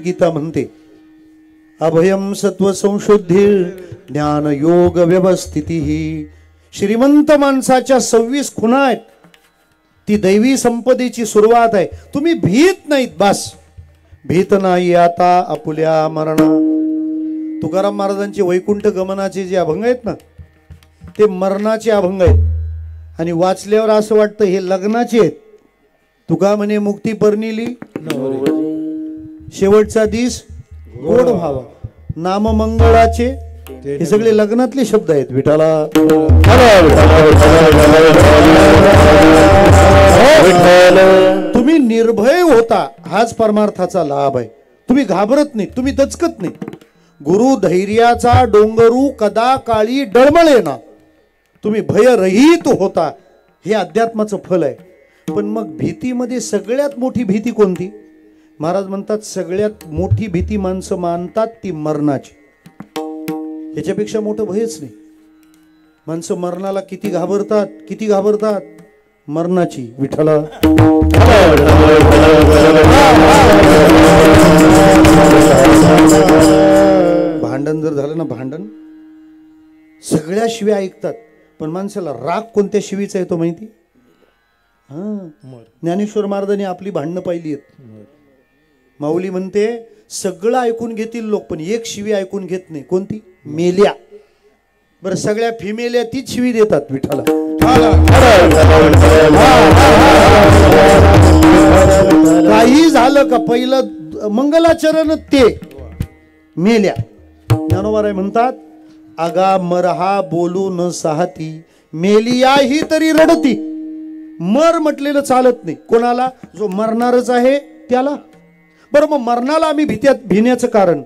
Speaker 2: गीता म्हणते अभयम सत्व संशुद्धी ज्ञान योग व्यवस्थिती. श्रीमंत माणसाच्या 26 खुणा आहेत, ती दैवी संपदेची सुरुवात आहे. तुम्ही भीत नाहीत, बस. भीत नाही आता आपुल्या मरणा. तुकाराम महाराजांचे वैकुंठ गमनाचे जे अभंग आहेत ना, ते मरणाचे अभंग आहेत. आणि वाचल्यावर असं वाटतं हे लग्नाचे आहेत. तुका म्हणे मुक्ती परनिली शेवटचा दिस गोड व्हावा, नाम मंगळाचे, हे सगळे लग्नातले शब्द आहेत. विठाला तुम्ही निर्भय होता, हाच परमार्थाचा लाभ आहे. तुम्ही घाबरत नाही, तुम्ही दचकत नाही. गुरु धैर्याचा डोंगरू कदा काळी डळमळे ना. तुम्ही भयरहित होता, हे अध्यात्माचं फल आहे. पण मग भीतीमध्ये सगळ्यात मोठी भीती कोणती? महाराज म्हणतात सगळ्यात मोठी भीती माणसं मानतात ती मरणाची. याच्यापेक्षा मोठं भयच नाही. माणसं मरणाला किती घाबरतात, मरणाची. विठ्ठला भांडण जर झालं ना, भांडण सगळ्या शिव्या ऐकतात, पण माणसाला राग कोणत्या शिवीचा येतो माहिती? ज्ञानेश्वर महाराजांनी आपली भांडणं पाहिली आहेत. माऊली म्हणते सगळं ऐकून घेतील लोक, पण एक शिवी ऐकून घेत नाही. कोणती? मेल्या. बरं, सगळ्या फिमेल्या तीच शिवी देतात. विठाला काही झालं का पहिलं मंगलाचरण ते मेल्या. ज्ञानोबाराय म्हणतात आगा मरहा बोलू न साहती, मेलिया ही तरी रडती. मर म्हटलेलं चालत नाही कोणाला? जो मरणारच आहे त्याला. बरं, मग मरणाला आम्ही भिण्याचं कारण,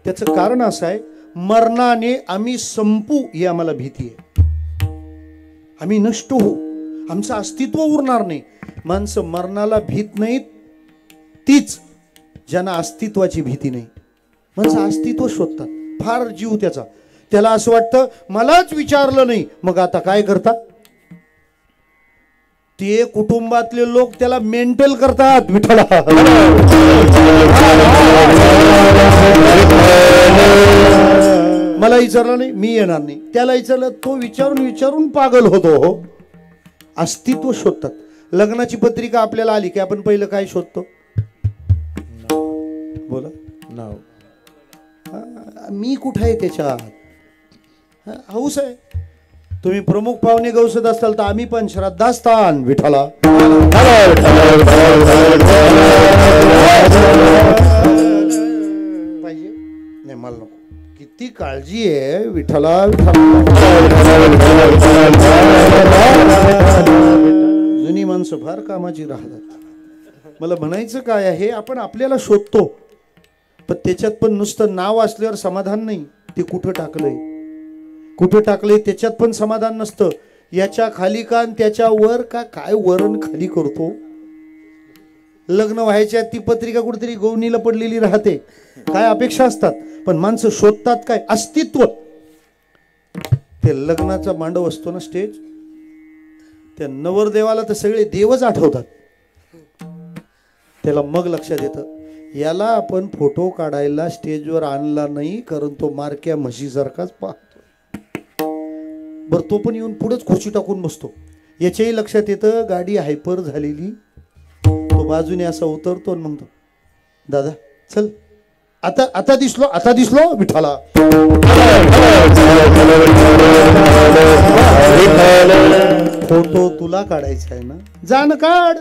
Speaker 2: त्याचं कारण असं आहे मरणाने आम्ही संपू ही आम्हाला भीती आहे. आम्ही नष्ट होऊ, आमचं अस्तित्व उरणार नाही. माणसं मरणाला भीत नाहीत, तीच ज्यांना अस्तित्वाची भीती नाही. माणसं अस्तित्व शोधतात, फार जीव त्याचा. त्याला असं वाटतं मलाच विचारलं नाही, मग आता काय करतात ते कुटुंबातले लोक त्याला मेंटल करतात. विठ्ठला मला विचारलं नाही मी येणार नाही, त्याला विचारलं तो विचारून विचारून पागल होतो. अस्तित्व शोधतात. लग्नाची पत्रिका आपल्याला आली की आपण पहिलं काय शोधतो? बोला
Speaker 3: नाव.
Speaker 2: मी कुठं आहे त्याच्यात? हौस आहे. तुम्ही प्रमुख पाहुणे गौसत असाल तर आम्ही पण श्रद्धास्थान विठ्ठला पाहिजे. नाही मला नको. किती काळजी आहे विठ्ठला. जुनी माणसं फार कामाची राहतात. मला म्हणायचं काय आहे, आपण आपल्याला शोधतो पण त्याच्यात पण नुसतं नाव असल्यावर समाधान नाही. ते कुठं टाकलंय, कुठं टाकलंय त्याच्यात पण समाधान नसतं. याच्या खाली का त्याच्या वर का काय वरण खाली करतो. लग्न व्हायच्या ती पत्रिका कुठेतरी गौनीला पडलेली राहते. काय अपेक्षा असतात, पण माणसं शोधतात काय? अस्तित्व. ते लग्नाचा मांडव असतो ना स्टेज, त्या नवरदेवाला तर सगळे देवच आठवतात. त्याला मग लक्षात येतं याला आपण फोटो काढायला स्टेजवर आणला नाही, कारण तो मारक्या म्हशीसारखाच पाहतो. बरं तो पण येऊन पुढेच खुर्ची टाकून बसतो. याच्याही लक्षात येतं गाडी हायपर झालेली. तो बाजूने असा उतरतो आणि म्हणतो दादा चल आता आता दिसलो, आता दिसलो विठ्ठला. फोटो तुला काढायचा आहे ना, जा ना काढ.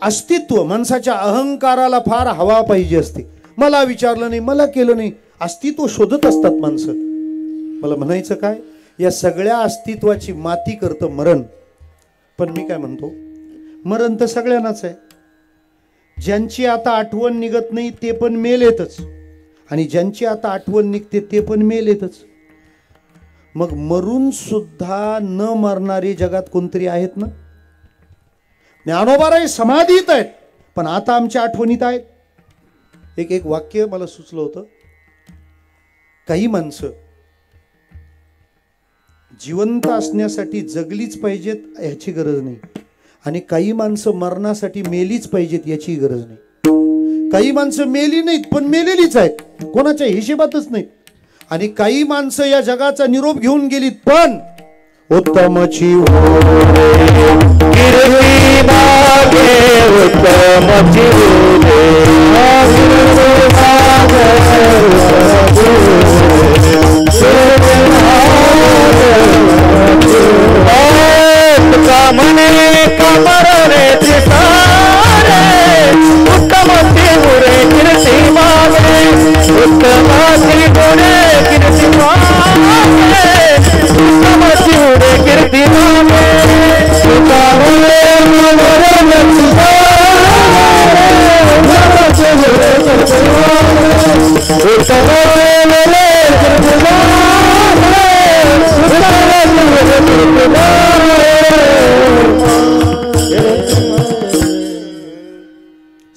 Speaker 2: अस्तित्व. माणसाच्या अहंकाराला फार हवा पाहिजे असते. मला विचारलं नाही, मला केलं नाही, अस्तित्व शोधत असतात माणसं. मला म्हणायचं काय, या सगळ्या अस्तित्वाची माती करतं मरण. पण मी काय म्हणतो, मरण तर सगळ्यांनाच आहे. ज्यांची आता आठवण निघत नाही ते पण मेलेतच, आणि ज्यांची आता आठवण निघते ते पण मेलेतच. मग मरून सुद्धा न मरणारे जगात कोणतरी आहेत ना. ज्ञानोबाराय समाधीत आहेत पण आता आमच्या आठवणीत आहेत. एक वाक्य मला सुचलं होतं. काही माणसं जिवंत असण्यासाठी जगलीच पाहिजेत याची गरज नाही, आणि काही माणसं मरणासाठी मेलीच पाहिजेत याची गरज नाही. काही माणसं मेली नाहीत पण मेलेलीच आहेत, कोणाच्या हिशेबातच नाहीत. आणि काही माणसं या जगाचा निरोप घेऊन गेलीत पण उत्तमची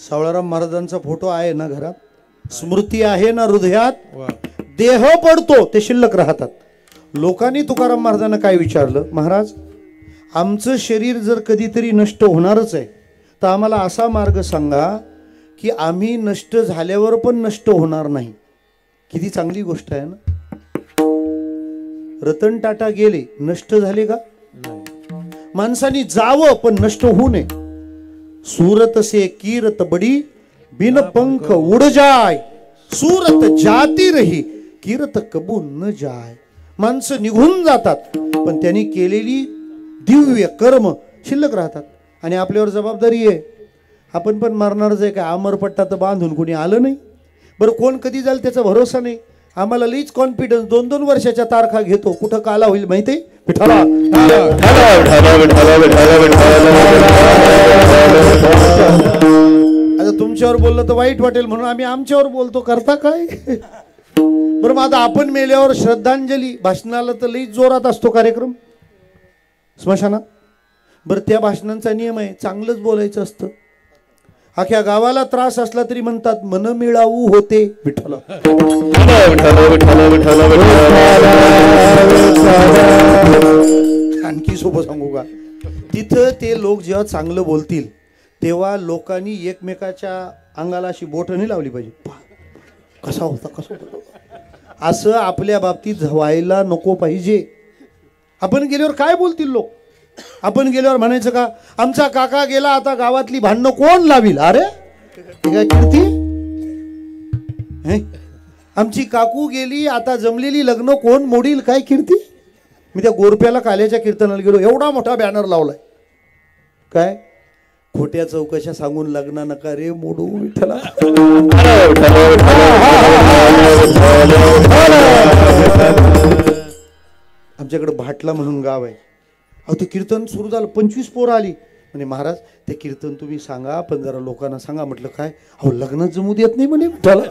Speaker 2: सावळाराम महाराजांचा फोटो आहे ना घरात, स्मृती आहे ना हृदयात. देह पडतो ते शिल्लक राहतात. लोकांनी तुकाराम महाराजांना काय विचारलं, महाराज आमचं शरीर जर कधीतरी नष्ट होणारच आहे तर आम्हाला असा मार्ग सांगा की आम्ही नष्ट झाल्यावर पण नष्ट होणार नाही. किती चांगली गोष्ट आहे ना. रतन टाटा गेले, नष्ट झाले का? माणसानी जावं पण नष्ट होऊ नये. सूरत से कीरत बडी बिन पंख उड़ जाय, सूरत जाती रही कीरत कबू न जाय. माणसं निघून जातात पण त्यांनी केलेली दिव्य कर्म शिल्लक राहतात. आणि आपल्यावर जबाबदारी आहे, आपण पण मरणारच आहे. काय अमरपट्टा तर बांधून कोणी आलं नाही. बरं कोण कधी जाईल त्याचा भरोसा नाही. आम्हाला लईच कॉन्फिडन्स, 2-2 वर्षाच्या तारखा घेतो, कुठं काला होईल माहिती आहे विठ्ठला. आता तुमच्यावर बोललं तर वाईट वाटेल म्हणून आम्ही आमच्यावर बोलतो, करता काय. बरं मग आता आपण मेल्यावर श्रद्धांजली भाषणाला तर लई जोरात असतो कार्यक्रम स्मशानात. बरं त्या भाषणांचा नियम आहे, चांगलंच बोलायचं असतं. अख्या गावाला त्रास असला तरी म्हणतात मन मिळावू होते विठ्ठला. आणखी सोपं सांगू का, तिथं ते लोक जेव्हा चांगलं बोलतील तेव्हा लोकांनी एकमेकाच्या अंगाला अशी बोट नाही लावली पाहिजे, कसा होता कसा होता, असं आपल्या बाबतीत व्हायला नको पाहिजे. आपण गेल्यावर काय बोलतील लोक, आपण गेल्यावर म्हणायचं का आमचा काका गेला आता गावातली भांडणं कोण लावील, अरे हे काय कीर्ती, आमची काकू गेली आता जमलेली लग्न कोण मोडील, काय कीर्ती. मी त्या गोरप्याला काल्याच्या कीर्तनाला गेलो, एवढा मोठा बॅनर लावलाय, काय खोट्या चौकशा सांगून लग्न नका रे मोडू विठ्ठला. आमच्याकडे भाटला म्हणून गाव आहे, अहो ते कीर्तन सुरू झालं, 25 पोरं आली, म्हणे महाराज ते कीर्तन तुम्ही सांगा पण जरा लोकांना सांगा. म्हटलं काय, अहो लग्न जमू देत नाही म्हणे विठ्ठला.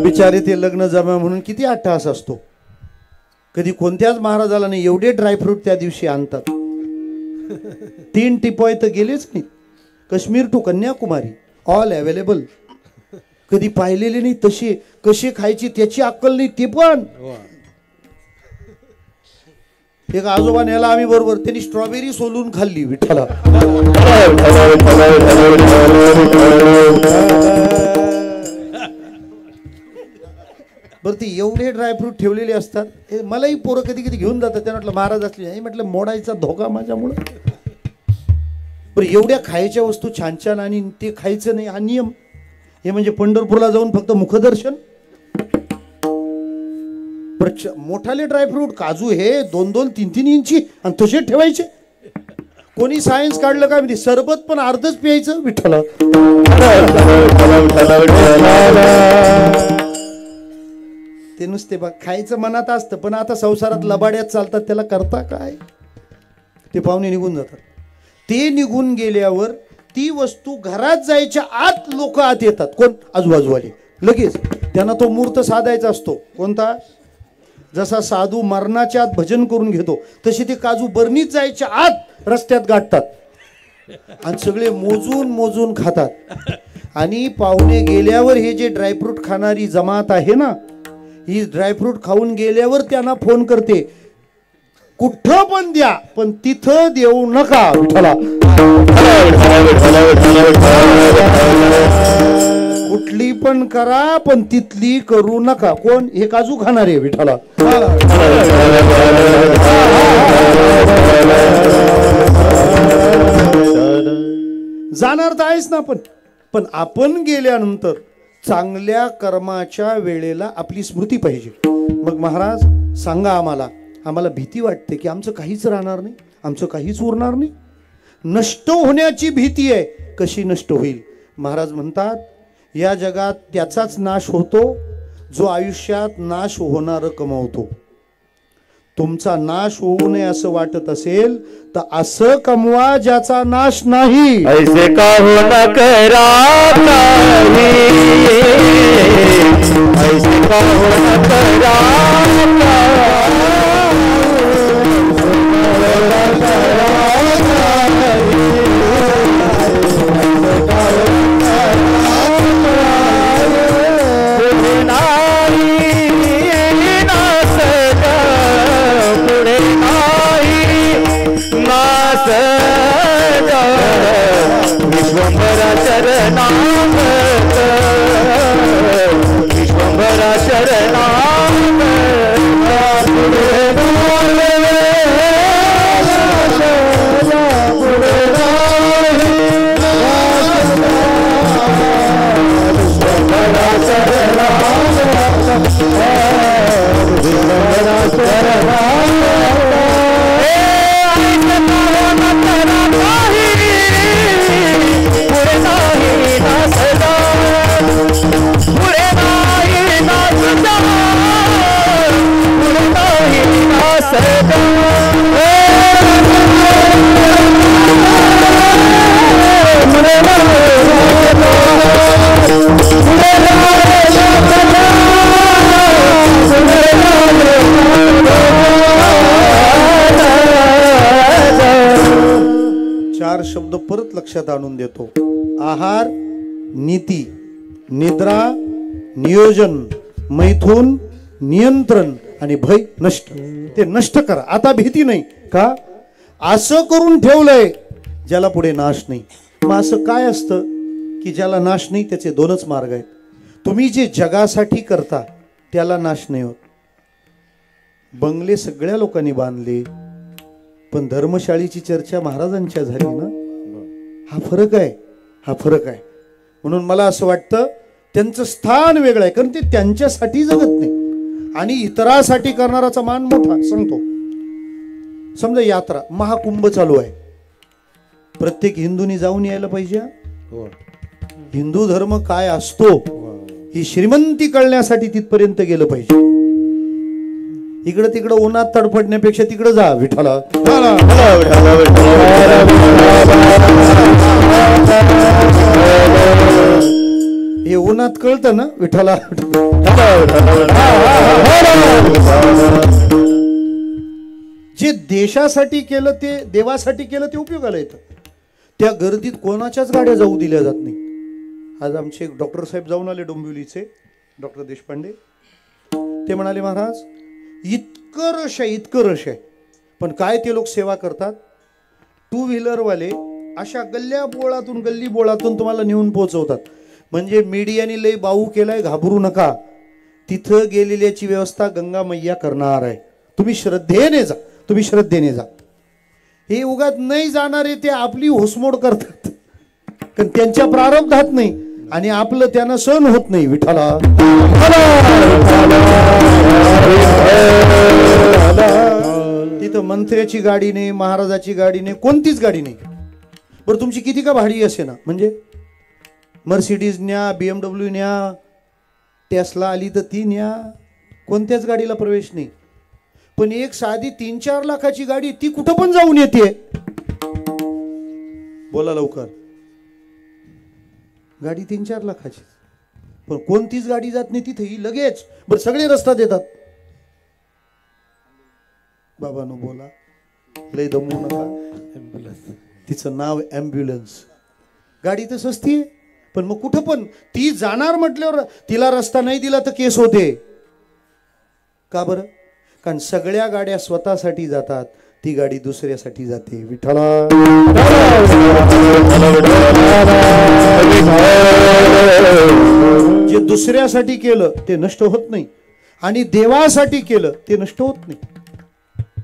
Speaker 2: बिचारे ते लग्न जमा म्हणून किती अट्टहास असतो. कधी कोणत्याच महाराजाला नाही एवढे ड्रायफ्रूट त्या दिवशी आणतात. 3 टिपॉय तर गेलेच नाही, Kashmir to Kanyakumari all available. कधी पाहिलेले नाही तसे, कसे खायची त्याची अक्कल नाही. ते पण एक आजोबा न्याला आम्ही बरोबर, त्यांनी स्ट्रॉबेरी सोलून खाल्ली विठ्ठला. बरं ते एवढे ड्रायफ्रूट ठेवलेले असतात. मलाही पोरं कधी कधी घेऊन जातात, त्यांना म्हटलं महाराज असली नाही, म्हटलं मोडायचा धोका माझ्यामुळं. बरं एवढ्या खायच्या वस्तू छान छान आणि ते खायचं नाही हा नियम. हे म्हणजे पंढरपूरला जाऊन फक्त मुखदर्शन. मोठाले ड्रायफ्रूट काजू हे 2-2, 3-3 इंची आणि तसे ठेवायचे. कोणी सायन्स काढलं काय म्हणजे सरबत पण अर्धच प्यायचं विठ्ठला. ते नुसते बघ खायचं मनात असतं, पण आता संसारात लबाड्यात चालतात, त्याला करता काय. ते पाहुणे निघून जातात. ते निघून गेल्यावर ती वस्तू घरात जायच्या आत लोक आत येतात, कोण आजूबाजूवाले लगेच. त्यांना तो मूर्त साधायचा असतो. कोणता, जसा साधू मरणाच्या आत भजन करून घेतो तसे ते काजू बरणीत जायच्या आत रस्त्यात गाठतात आणि सगळे मोजून मोजून खातात. आणि पाहुणे गेल्यावर हे जे ड्रायफ्रूट खाणारी जमात आहे ना, ही ड्रायफ्रूट खाऊन गेल्यावर त्यांना फोन करते, कुठं पण द्या पण तिथं देऊ नका विठ्ठला. कुठली पण करा पण तिथली करू नका. कोण, हे काजू खाणारे विठ्ठला. जाणार तर आहेच ना पण आपण गेल्यानंतर चांगल्या कर्माच्या वेळेला आपली स्मृती पाहिजे. मग महाराज सांगा आम्हाला भीती वाटते की आमचं काहीच राहणार नाही, आमचं काहीच उरणार नाही. नष्ट होण्याची भीती आहे. कशी नष्ट होईल. महाराज म्हणतात या जगात त्याचाच नाश होतो जो आयुष्यात नाश होणार कमवतो. तुमचा नाश होऊ नये असं वाटत असेल तर असं कमवा ज्याचा नाश नाही.
Speaker 1: ऐसे का होना करा नाही, ऐसे का होना करा विश्वंभरा शरणागत, विश्वंभरा शरणागत. पुढे नाही नाचदा
Speaker 2: आहार शब्द परत लक्षात आणून देतो. आहार, नीती, निद्रा, नियोजन, मैथून, नियंत्रण आणि भय नष्ट. ते नष्ट करा. आता भीती नाही का? असं करून ठेवलंय ज्याला पुढे नाश नाही. मग असं काय असतं की ज्याला नाश नाही? त्याचे दोनच मार्ग आहेत. तुम्ही जे जगासाठी करता त्याला नाश नाही होत. बंगले सगळ्या लोकांनी बांधले, पण धर्मशाळेची चर्चा महाराजांच्या झाली ना. हा फरक आहे, हा फरक आहे. म्हणून मला असं वाटतं त्यांचं स्थान वेगळं आहे, कारण ते त्यांच्यासाठी जगत नाही आणि इतरासाठी करणाराचा मान मोठा. सांगतो, समजा यात्रा महाकुंभ चालू आहे, प्रत्येक हिंदूनी जाऊन यायला पाहिजे. हिंदू धर्म काय असतो ही श्रीमंती कळण्यासाठी तिथपर्यंत गेलं पाहिजे. इकडं तिकडं उन्हात तडफडण्यापेक्षा तिकडं जा. विठ्ठला हे उन्हात कळतं ना. विठ्ठला जे देशासाठी केलं ते देवासाठी केलं ते उपयोगाला येतं. त्या गर्दीत कोणाच्याच गाड्या जाऊ दिल्या जात नाही. आज आमचे एक डॉक्टर साहेब जाऊन आले डोंबिवलीचे, डॉक्टर देशपांडे. ते म्हणाले, महाराज इतकं रश आहे, इतकं रश आहे, पण काय ते लोक सेवा करतात. टू व्हीलरवाले अशा गल्ल्या बोळातून गल्ली बोळातून तुम्हाला नेऊन पोहोचवतात. म्हणजे मीडियाने लय बाऊ केलाय, घाबरू नका. तिथं गेलेल्याची व्यवस्था गंगा मैया करणार आहे. तुम्ही श्रद्धेने जा, तुम्ही श्रद्धेने जा. हे उगाच नाही जाणारे ते आपली होसमोड करतात, कारण त्यांच्या प्रारब्धात नाही आणि आपलं त्यांना सहन होत नाही. विठ्ठला तिथं मंत्र्याची गाडी नाही, महाराजाची गाडी नाही, कोणतीच गाडी नाही. बरं तुमची किती का भाडी असे ना, म्हणजे मर्सिडीज न्या, BMW न्या, टेस्ला आली तर ती न्या, कोणत्याच गाडीला प्रवेश नाही. पण एक साधी 3-4 लाखाची गाडी ती कुठं पण जाऊन येते. बोला लवकर. गाडी 3-4 लाखाची, पण कोणतीच गाडी जात नाही तिथे. ही लगेच बरं सगळे रस्ता देतात. बाबानो बोला, लय दमू नका. तिचं नाव ॲम्ब्युलन्स. गाडी तर सस्ती आहे, पण मग कुठं पण ती जाणार म्हटल्यावर तिला रस्ता नाही दिला तर केस होते. का बरं? कारण सगळ्या गाड्या स्वतःसाठी जातात, ती गाडी दुसऱ्यासाठी जाते. विठ्ठला जे दुसऱ्यासाठी केलं ते नष्ट होत नाही आणि देवासाठी केलं ते नष्ट होत नाही.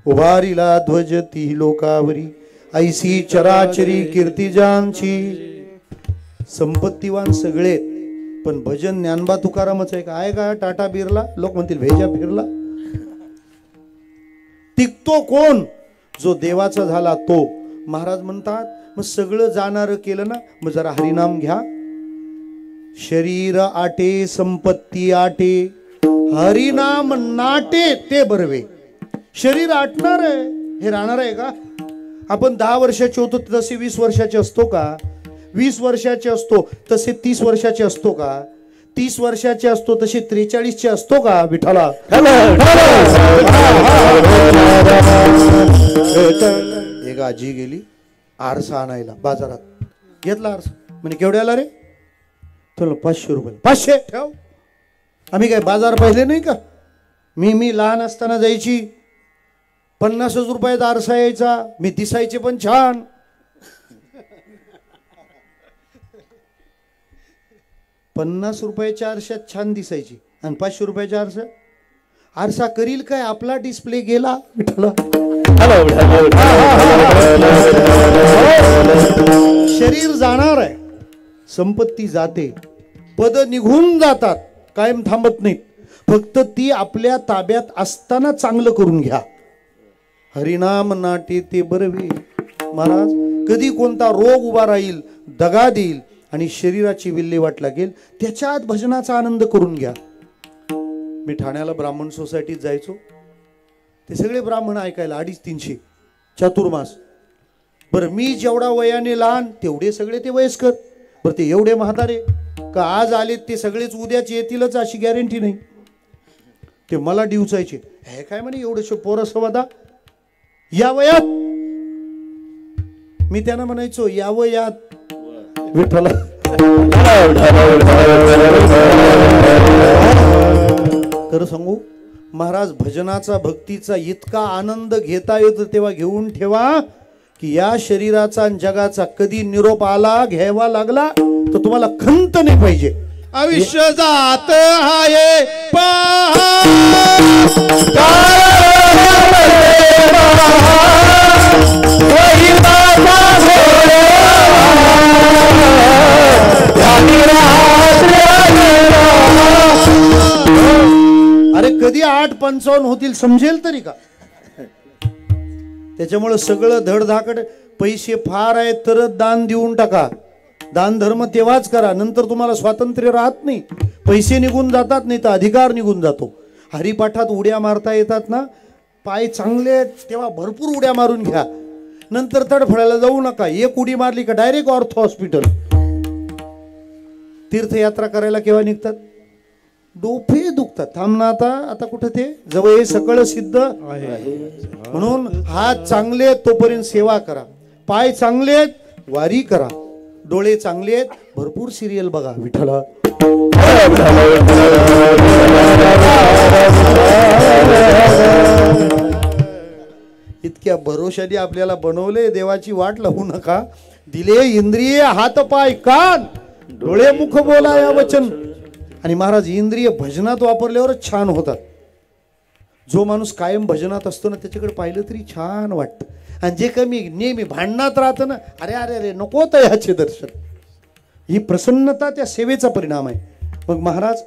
Speaker 2: उभारीला ध्वज ती लोकावरी, ऐसी चराचरी कीर्तिजांची. संपत्तीवान सगळे, पण भजन ज्ञानबा तुकारामच आहे का? आहे का टाटा बिर्ला? लोक म्हणतील भेजा फिरला. टिकतो कोण? जो देवाचा झाला तो. महाराज म्हणतात मग सगळं जाणार केलं ना, मग जरा हरिनाम घ्या. शरीर आटे संपत्ती आटे, हरिनाम नाटे ते बरवे. शरीर आटणार आहे, हे राहणार आहे का? आपण 10 वर्षाचे होतो तसे 20 वर्षाचे असतो का? 20 वर्षाचे असतो तसे 30 वर्षाचे असतो का? 30 वर्षाचे असतो तसे 43चे असतो का? विठ्ठला एक आजी गेली आरसा आणायला बाजारात. घेतला आरसा, म्हणजे केवढ्याला रे? तुला 500 रुपये. 500 ठेव. आम्ही काय बाजार पाहिले नाही का? मी लहान असताना जायची, 50 रुपयाचा आरसा यायचा. मी दिसायचे पण छान. ₹50 आरशात छान दिसायची आणि 500 रुपयाच्या आरसा करील काय? आपला डिस्प्ले गेला. विठ्ठला शरीर जाणार आहे, संपत्ती जाते, पद निघून जातात, कायम थांबत नाहीत. फक्त ती आपल्या ताब्यात असताना चांगलं करून घ्या. हरिनाम नाटे ते बरवे. महाराज कधी कोणता रोग उभा राहील, दगा देईल आणि शरीराची विल्हेवाट लागेल, त्याच्या आत भजनाचा आनंद करून घ्या. मी ठाण्याला ब्राह्मण सोसायटीत जायचो. ते सगळे ब्राह्मण ऐकायला 250-300 चातुर्मास. बरं मी जेवढा वयाने लहान तेवढे सगळे ते वयस्कर. बरं ते एवढे म्हातारे का आज आलेत ते सगळेच उद्याच येतीलच अशी गॅरंटी नाही. ते मला डिवचायचे, हे काय म्हणे एवढे पोरं सवादा या वयात. मी त्यांना म्हणायचो यावं यात विठ्ठला. खरं सांगू महाराज, भजनाचा भक्तीचा इतका आनंद घेता येतो तेव्हा घेऊन ठेवा की या शरीराचा आणि जगाचा कधी निरोप आला घ्यावा लागला तर तुम्हाला खंत नाही पाहिजे.
Speaker 3: आयुष्य जात आहे
Speaker 2: अरे कधी 8:55 होतील समजेल तरी का? त्याच्यामुळे सगळं धडधाकड. पैसे फार आहेत तरच दान देऊन टाका. दान धर्म तेव्हाच करा, नंतर तुम्हाला स्वातंत्र्य राहत नाही. पैसे निघून जातात, नाही तर अधिकार निघून जातो. हरिपाठात उड्या मारता येतात ना, पाय चांगले तेव्हा भरपूर उड्या मारून घ्या. नंतर तडफडायला जाऊ नका. एक उडी मारली का डायरेक्ट ऑर्थो हॉस्पिटल. तीर्थयात्रा करायला केव्हा निघतात? डोफे दुखतात. थांब ना, आता कुठं ते जवळ सकळ सिद्ध आहे. म्हणून हात चांगले तोपर्यंत सेवा करा, पाय चांगले वारी करा, डोळे चांगले आहेत भरपूर सिरियल बघा. विठ्ठला इतक्या भरोशाने आपल्याला बनवले. देवाची वाट लावू नका. दिले इंद्रिय हात पाय कान डोळे मुख बोला या वचन. आणि महाराज इंद्रिय भजनात वापरल्यावरच छान होतात. जो माणूस कायम भजनात असतो ना त्याच्याकडे पाहिलं तरी छान वाटतं. आणि जे कमी नेहमी भांडणात राहतं ना, अरे अरे अरे नको तर याचे दर्शन. ही प्रसन्नता त्या सेवेचा परिणाम आहे. मग महाराज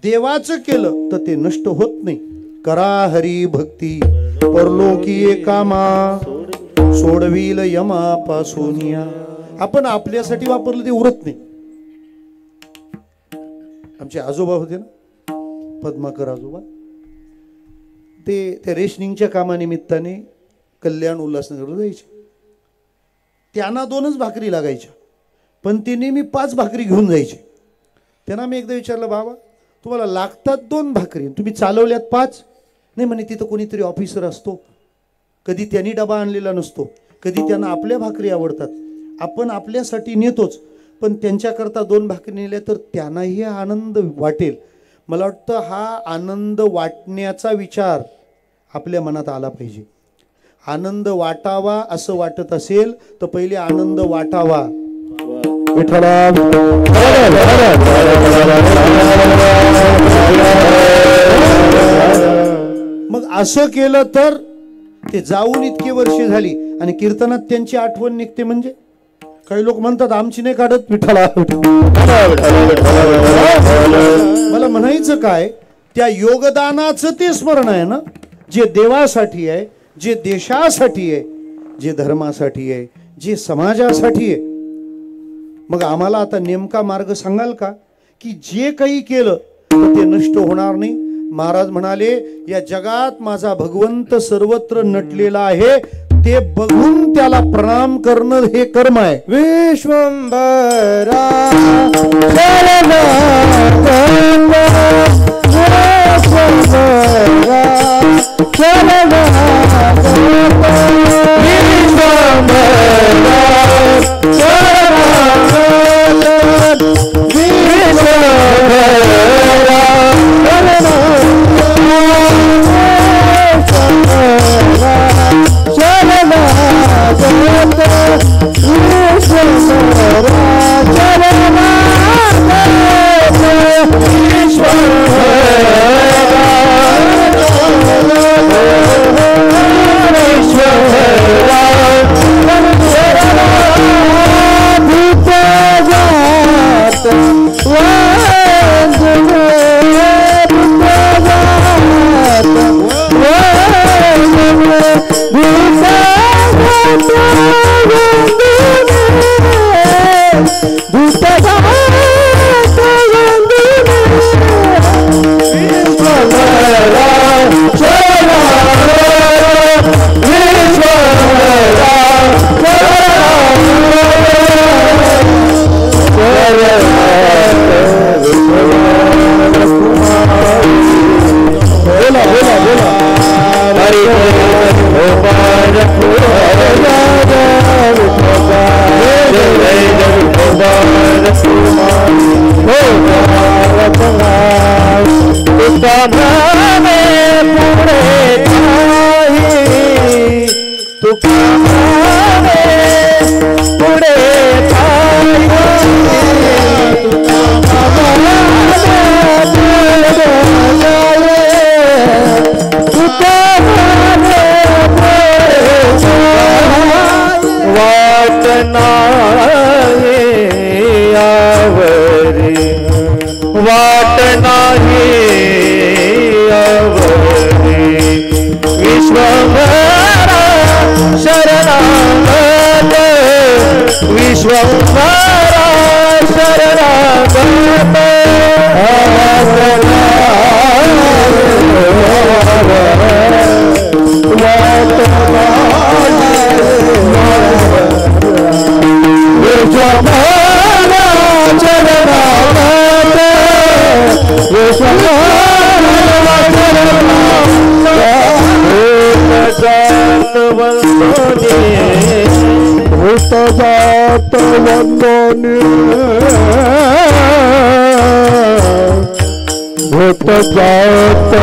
Speaker 2: देवाचं केलं तर ते नष्ट होत नाही. करा हरी भक्ती परलोकी कामा सोडविल यमापासून या. आपण आपल्यासाठी वापरलं ते उरत नाही. आमचे आजोबा होते ना, पद्माकर आजोबा, ते त्या रेशनिंगच्या कामानिमित्ताने कल्याण उल्हासनगरला जायचे. त्यांना 2च भाकरी लागायच्या, पण ते नेहमी 5 भाकरी घेऊन जायचे. त्यांना मी एकदा विचारलं, बाबा तुम्हाला लागतात 2 भाकरी, तुम्ही चालवल्यात 5? नाही म्हणे, तिथं कोणीतरी ऑफिसर असतो, कधी त्यांनी डबा आणलेला नसतो, कधी त्यांना आपल्या भाकरी आवडतात. आपण आपल्यासाठी नेतोच, पण त्यांच्याकरता 2 भाकरी नेल्या तर त्यांनाही आनंद वाटेल. मला वाटतं हा आनंद वाटण्याचा विचार आपल्या मनात आला पाहिजे. आनंद वाटावा असं वाटत असेल तर पहिले आनंद वाटावा. विठ्ठला मग असं केलं तर ते जाऊन इतकी वर्षे झाली आणि कीर्तनात त्यांची आठवण निघते. म्हणजे काही लोक म्हणतात आमची नाही काढत. विठ्ठला मला म्हणायचं काय, त्या योगदानाचं ते स्मरण आहे ना, जे देवासाठी आहे, जे देशासाठी आहे, जे धर्मासाठी आहे, जे समाजासाठी आहे. मग आम्हाला आता नेमका मार्ग सांगाल का की जे काही केलं तर ते नष्ट होणार नाही? महाराज म्हणाले, या जगात माझा भगवंत सर्वत्र नटलेला आहे, ते बघून त्याला प्रणाम करणं हे कर्म आहे.
Speaker 3: विश्वंभरा बोला बोला बोला.
Speaker 1: तुका माने पुढे वाट नाही आवरी वाट नाही आवरी विश्वभरा शरणागत विश्वभरा शरणागत
Speaker 3: जात वंदने होत जात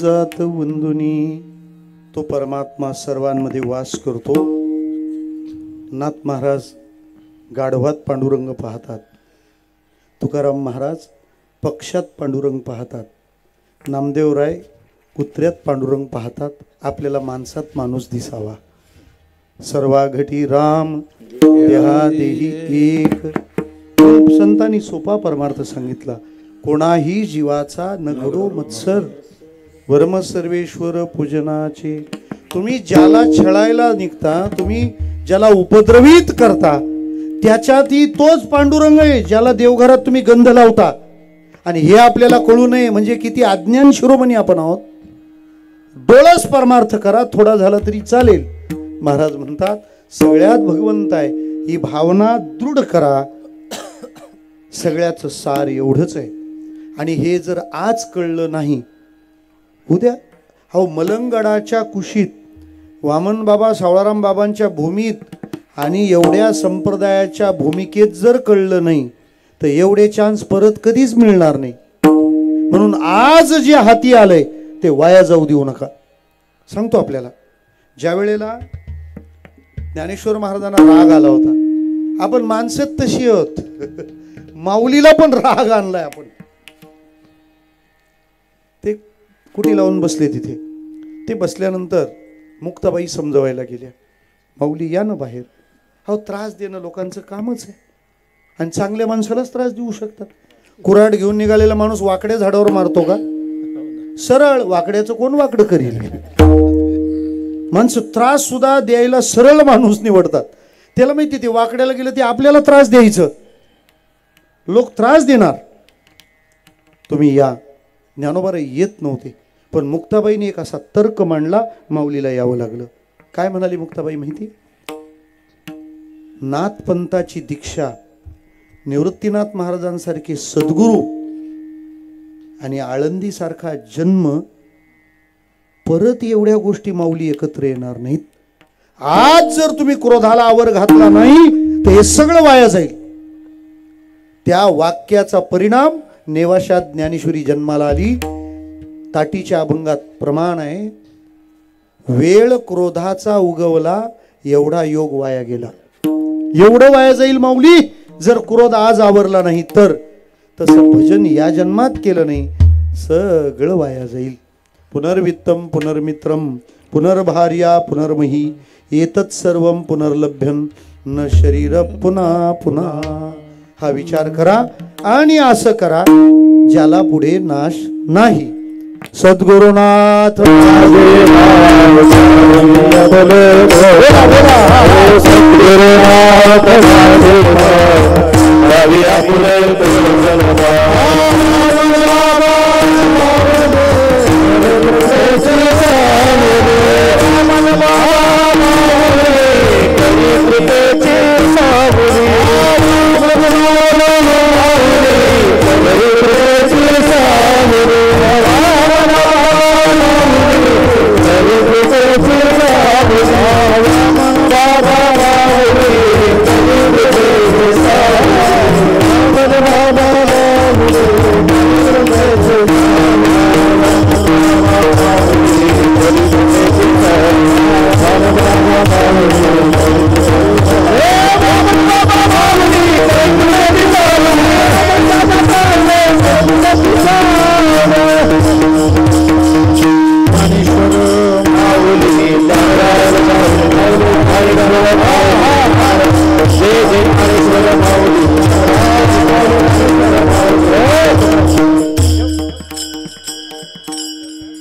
Speaker 2: जात वंदुनी तो परमात्मा सर्वांमध्ये वास करतो. नाथ महाराज गाढवात पांडुरंग पाहतात, तुकाराम महाराज पक्षात पांडुरंग पाहतात, नामदेवराय कुत्र्यात पांडुरंग पाहतात. आपल्याला माणसात माणूस दिसावा. सर्वा घटी राम देहा देही एक. संतांनी सोपा परमार्थ सांगितला. कोणाही जीवाचा न घडो मत्सर, वर्म सर्वेश्वर पूजनाचे. तुम्ही ज्याला छळायला निघता, तुम्ही ज्याला उपद्रवित करता, त्याच्यातही तोच पांडुरंग आहे ज्याला देवघरात तुम्ही गंध लावता. आणि हे आपल्याला कळू नये म्हणजे किती अज्ञान शिरोमणी आपण आहोत. डोळस परमार्थ करा, थोडा झाला तरी चालेल. महाराज म्हणतात सगळ्यात भगवंत आहे ही भावना दृढ करा. सगळ्याचं सार एवढंच आहे. आणि हे जर आज कळलं नाही, उद्या हो मलंगडाच्या कुशीत वामन बाबा सावळाराम बाबांच्या भूमीत आणि एवढ्या संप्रदायाच्या भूमिकेत जर कळलं नाही तर एवढे चान्स परत कधीच मिळणार नाही. म्हणून आज जे हाती आलंय ते वाया जाऊ देऊ नका. सांगतो आपल्याला, ज्या वेळेला ज्ञानेश्वर महाराजांना राग आला होता, आपण माणसं तशी आहोत, माऊलीला पण राग आणलाय आपण. ते कुठे लावून बसले तिथे. ते बसल्यानंतर मुक्ताबाई समजवायला गेल्या, माऊली या ना बाहेर. हो त्रास देणं लोकांचं कामच आहे आणि चांगल्या माणसालाच त्रास देऊ शकतात. कुऱ्हाड घेऊन निघालेला माणूस वाकड्या झाडावर मारतो का? सरळ वाकड्याचं कोण वाकडं करील? माणसं त्रास सुद्धा द्यायला सरळ माणूस निवडतात. त्याला माहिती ते वाकड्याला गेलं ते आपल्याला त्रास द्यायचं, लोक त्रास देणार. तुम्ही या. ज्ञानोबा येत नव्हते, पण मुक्ताबाईने एक असा तर्क मांडला, माऊलीला यावं लागलं. काय म्हणाली मुक्ताबाई माहिती? नाथपंथाची दीक्षा, निवृत्तीनाथ महाराजांसारखे सद्गुरू आणि आळंदी सारखा जन्म, परत एवढ्या गोष्टी माऊली एकत्र येणार नाहीत. आज जर तुम्ही क्रोधाला आवर घातला नाही तर हे सगळं वाया जाईल. त्या वाक्याचा परिणाम नेवाशात ज्ञानेश्वरी जन्माला आली. ताटीच्या अभंगात प्रमाण आहे, वेळ क्रोधाचा उगवला एवढा योग वाया गेला. एवढं वाया जाईल माऊली जर क्रोध आज आवरला नाही तर. तसं भजन या जन्मात केलं नाही, सगळं वाया जाईल. पुनर्वित्तम पुनर्मित्रम पुनर्भार्या पुनर्मही एतत् सर्वं पुनर्लभ्यं न शरीर पुन्हा पुन्हा. हा विचार करा आणि असं करा ज्याला पुढे नाश नाही. सद्गुरुनाथ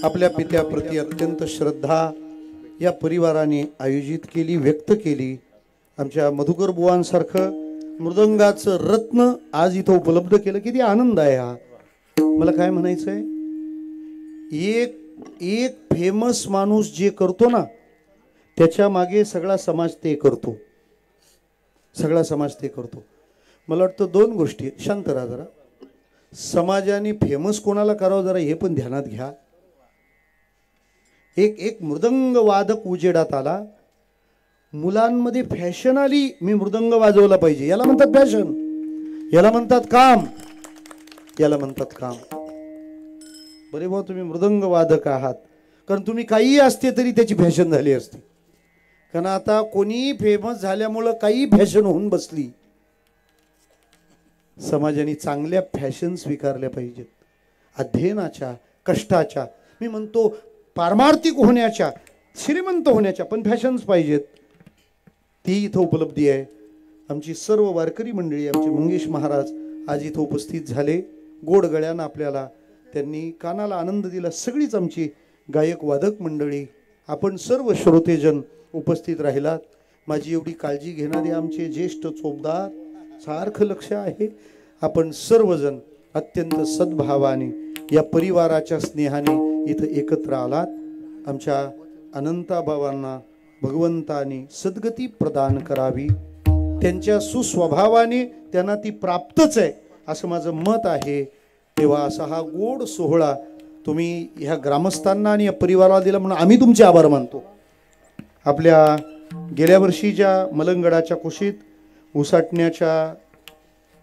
Speaker 2: आपल्या पित्याप्रती अत्यंत श्रद्धा या परिवाराने आयोजित केली, व्यक्त केली. आमच्या मधुकर बुवांसारखं मृदंगाचं रत्न आज इथं उपलब्ध केलं. किती आनंद आहे हा. मला काय म्हणायचं आहे, एक फेमस माणूस जे करतो ना त्याच्या मागे सगळा समाज ते करतो, सगळा समाज ते करतो. मला वाटतं दोन गोष्टी. शांत राहा जरा. समाजाने फेमस कोणाला करावं जरा हे पण ध्यानात घ्या. एक मृदंग वादक उजेडात आला, मुलांमध्ये फॅशन आली, मी मृदंग वाजवला पाहिजे. याला म्हणतात फॅशन, याला म्हणतात काम, याला म्हणतात काम. बरे भाऊ तुम्ही मृदंग वादक आहात, कारण तुम्ही काहीही असते तरी त्याची फॅशन झाली असती. कारण आता कोणीही फेमस झाल्यामुळं काही फॅशन होऊन बसली. समाजाने चांगल्या फॅशन स्वीकारल्या पाहिजेत, अध्ययनाच्या, कष्टाच्या, मी म्हणतो पारमार्थिक होण्याच्या, श्रीमंत होण्याच्या पण फॅशन्स पाहिजेत. ती इथं उपलब्धी आहे. आमची सर्व वारकरी मंडळी, आमचे मंगेश महाराज आज इथं उपस्थित झाले. गोड गळ्यानं आपल्याला त्यांनी कानाला आनंद दिला. सगळीच आमची गायक वादक मंडळी, आपण सर्व श्रोतेजन उपस्थित राहिलात. माझी एवढी काळजी घेणारे आमचे ज्येष्ठ चोपदार, सारखं लक्ष आहे. आपण सर्वजण अत्यंत सद्भावाने या परिवाराच्या स्नेहाने इथं एकत्र आलात. आमच्या अनंताबाबांना भगवंताने सद्गती प्रदान करावी. त्यांच्या सुस्वभावाने त्यांना ती प्राप्तच आहे असं माझं मत आहे. तेव्हा असा हा गोड सोहळा तुम्ही ह्या ग्रामस्थांना आणि या परिवाराला दिला म्हणून आम्ही तुमचे आभार मानतो. आपल्या गेल्या वर्षीच्या मलंगडाच्या कुशीत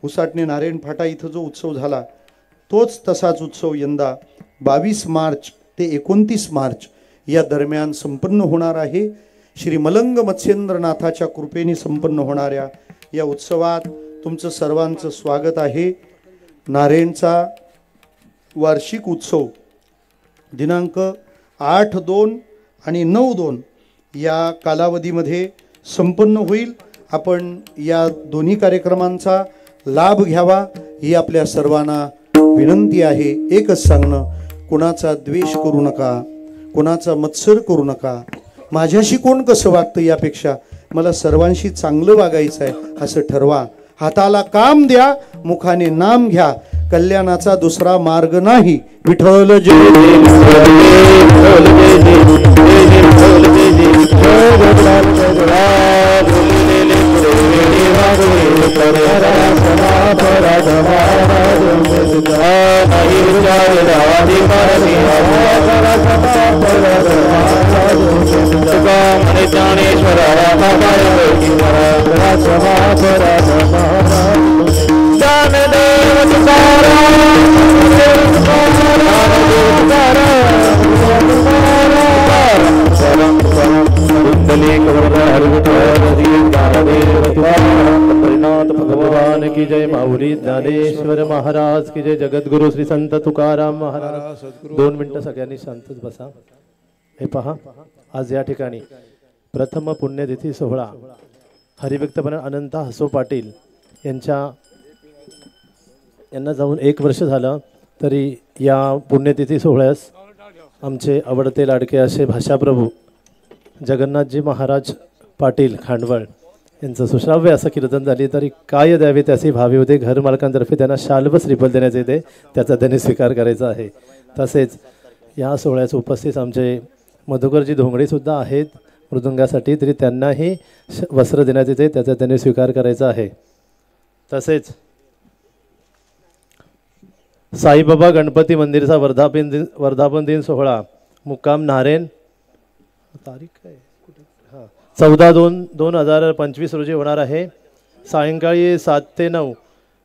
Speaker 2: उसाटणे नारायण फाटा इथं जो उत्सव झाला तोच तसाच उत्सव यंदा 22 मार्च ते 29 मार्च या दरम्यान संपन्न होणार आहे. श्री मलंग मत्स्येंद्रनाथाच्या कृपेने संपन्न होणाऱ्या या उत्सवात तुमचं सर्वांचं स्वागत आहे. नारायणचा वार्षिक उत्सव दिनांक 8/2 आणि 9/2 या कालावधीमध्ये संपन्न होईल. आपण या दोन्ही कार्यक्रमांचा लाभ घ्यावा ही आपल्या सर्वांना विनंती आहे. एकच सांगणं, कुणाचा द्वेष करू नका, कुणाचा मत्सर करू नका. माझ्याशी कोण कसं वागतं यापेक्षा मला सर्वांशी चांगलं वागायचं आहे असं ठरवा. हाताला काम द्या, मुखाने नाम घ्या, कल्याणाचा दुसरा मार्ग नाही. विठ्ठल जय
Speaker 4: भगवान की जय. माऊली ज्ञानेश्वर महाराज की जय. जगद्गुरु श्री संत तुकाराम महाराज. 2 मिनिटं सगळ्यांनी शांतच बसा. हे पहा, आज या ठिकाणी प्रथम पुण्यतिथी सोहळा हरिभक्तपणा अनंत हसो पाटील यांना जाऊन 1 वर्ष झालं. तरी या पुण्यतिथी सोहळ्यास आमचे आवडते लाडके असे भाषाप्रभू जगन्नाथजी महाराज पाटील खांडवळ यांचं सुश्राव्य असं कीर्तन झाली. तरी काय द्यावे त्याचे भावी होते. घरमालकांतर्फे त्यांना शाल्व श्रीफल देण्यात येते, त्याचा त्यांनी स्वीकार करायचा आहे. तसेच या सोहळ्यास उपस्थित आमचे मधुकरजी धोंगडेसुद्धा आहेत मृदुंगासाठी, तरी त्यांनाही वस्त्र देण्यात येते, त्याचा त्यांनी स्वीकार करायचा आहे. तसेच साईबाबा गणपती मंदिरचा वर्धापन दिन सोहळा मुक्काम नारायण तारीख काय 14/2/2025 रोजी होणार आहे. सायंकाळी 7 ते 9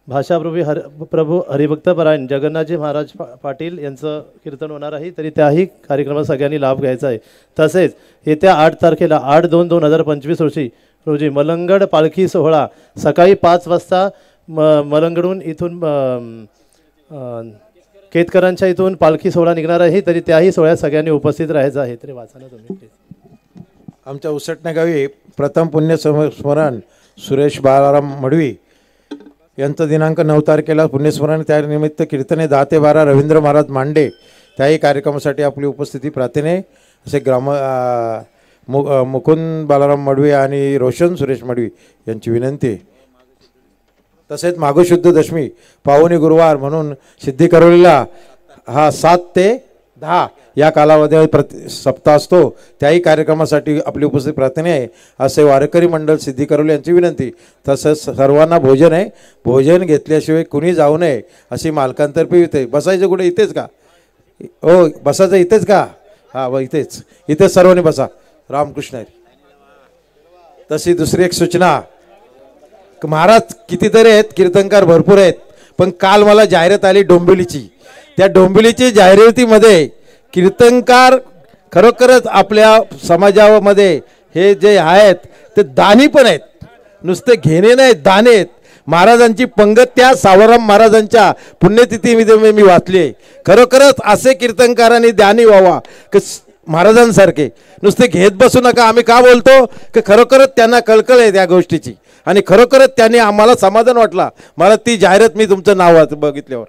Speaker 4: भाषाप्रभू हरिभक्तपरायण जगन्नाथजी महाराज पाटील यांचं कीर्तन होणार आहे. तरी त्याही कार्यक्रमात सगळ्यांनी लाभ घ्यायचा आहे. तसेच येत्या 8 तारखेला 8/2/2025 रोजी मलंगड पालखी सोहळा सकाळी 5 वाजता मलंगडून इथून केतकरांच्या इथून पालखी सोहळा निघणार आहे. तरी त्याही सोहळ्यात सगळ्यांनी उपस्थित राहायचं आहे. तरी वाचा ना तुम्ही.
Speaker 5: आमच्या उसटण्या गावी प्रथम पुण्यस्मरण सुरेश बाळाराम मडवी यांचं दिनांक 9 तारखेला पुण्यस्मरण. त्यानिमित्त कीर्तने 10 ते 12 रवींद्र महाराज मांडे त्याही कार्यक्रमासाठी आपली उपस्थिती प्रार्थने असे मुकुंद बाळाराम मडवी आणि रोशन सुरेश मडवी यांची विनंती. तसेच माघशुद्ध दशमी पावनी गुरुवार म्हणून सिद्धी करवलेला हा 7 ते 10 या कालावधीमध्ये सप्ताह असतो. त्याही कार्यक्रमासाठी आपली उपस्थिती प्रार्थना आहे असे वारकरी मंडळ सिद्धी करवले यांची विनंती. तसंच सर्वांना भोजन आहे, भोजन घेतल्याशिवाय कुणी जाऊ नये अशी मालकांतर्फे इथे. बसायचं कुठे? इथेच का? हो, बसायचं इथेच का? हां, व इथेच सर्वांनी बसा. रामकृष्ण. तशी दुसरी एक सूचना, महाराज कितीतरी आहेत, कीर्तनकार भरपूर आहेत, पण काल मला जाहिरात आली डोंबिवलीची. त्या डोंबिवलीची जाहिरातीमध्ये कीर्तनकार खरोखरच आपल्या समाजामध्ये हे जे आहेत ते दानी पण आहेत, नुसते घेणे नाहीत, दाने आहेत. महाराजांची पंगत त्या सावराम महाराजांच्या पुण्यतिथीमध्ये मी वाचली आहे. खरोखरच असे कीर्तनकारांनी दानी व्हावा की महाराजांसारखे, नुसते घेत बसू नका. आम्ही का बोलतो की खरोखरच त्यांना कळकळ आहे त्या गोष्टीची आणि खरोखरच त्यांनी आम्हाला समाधान वाटला. मला ती जाहिरात मी तुमचं नाव बघितल्यावर.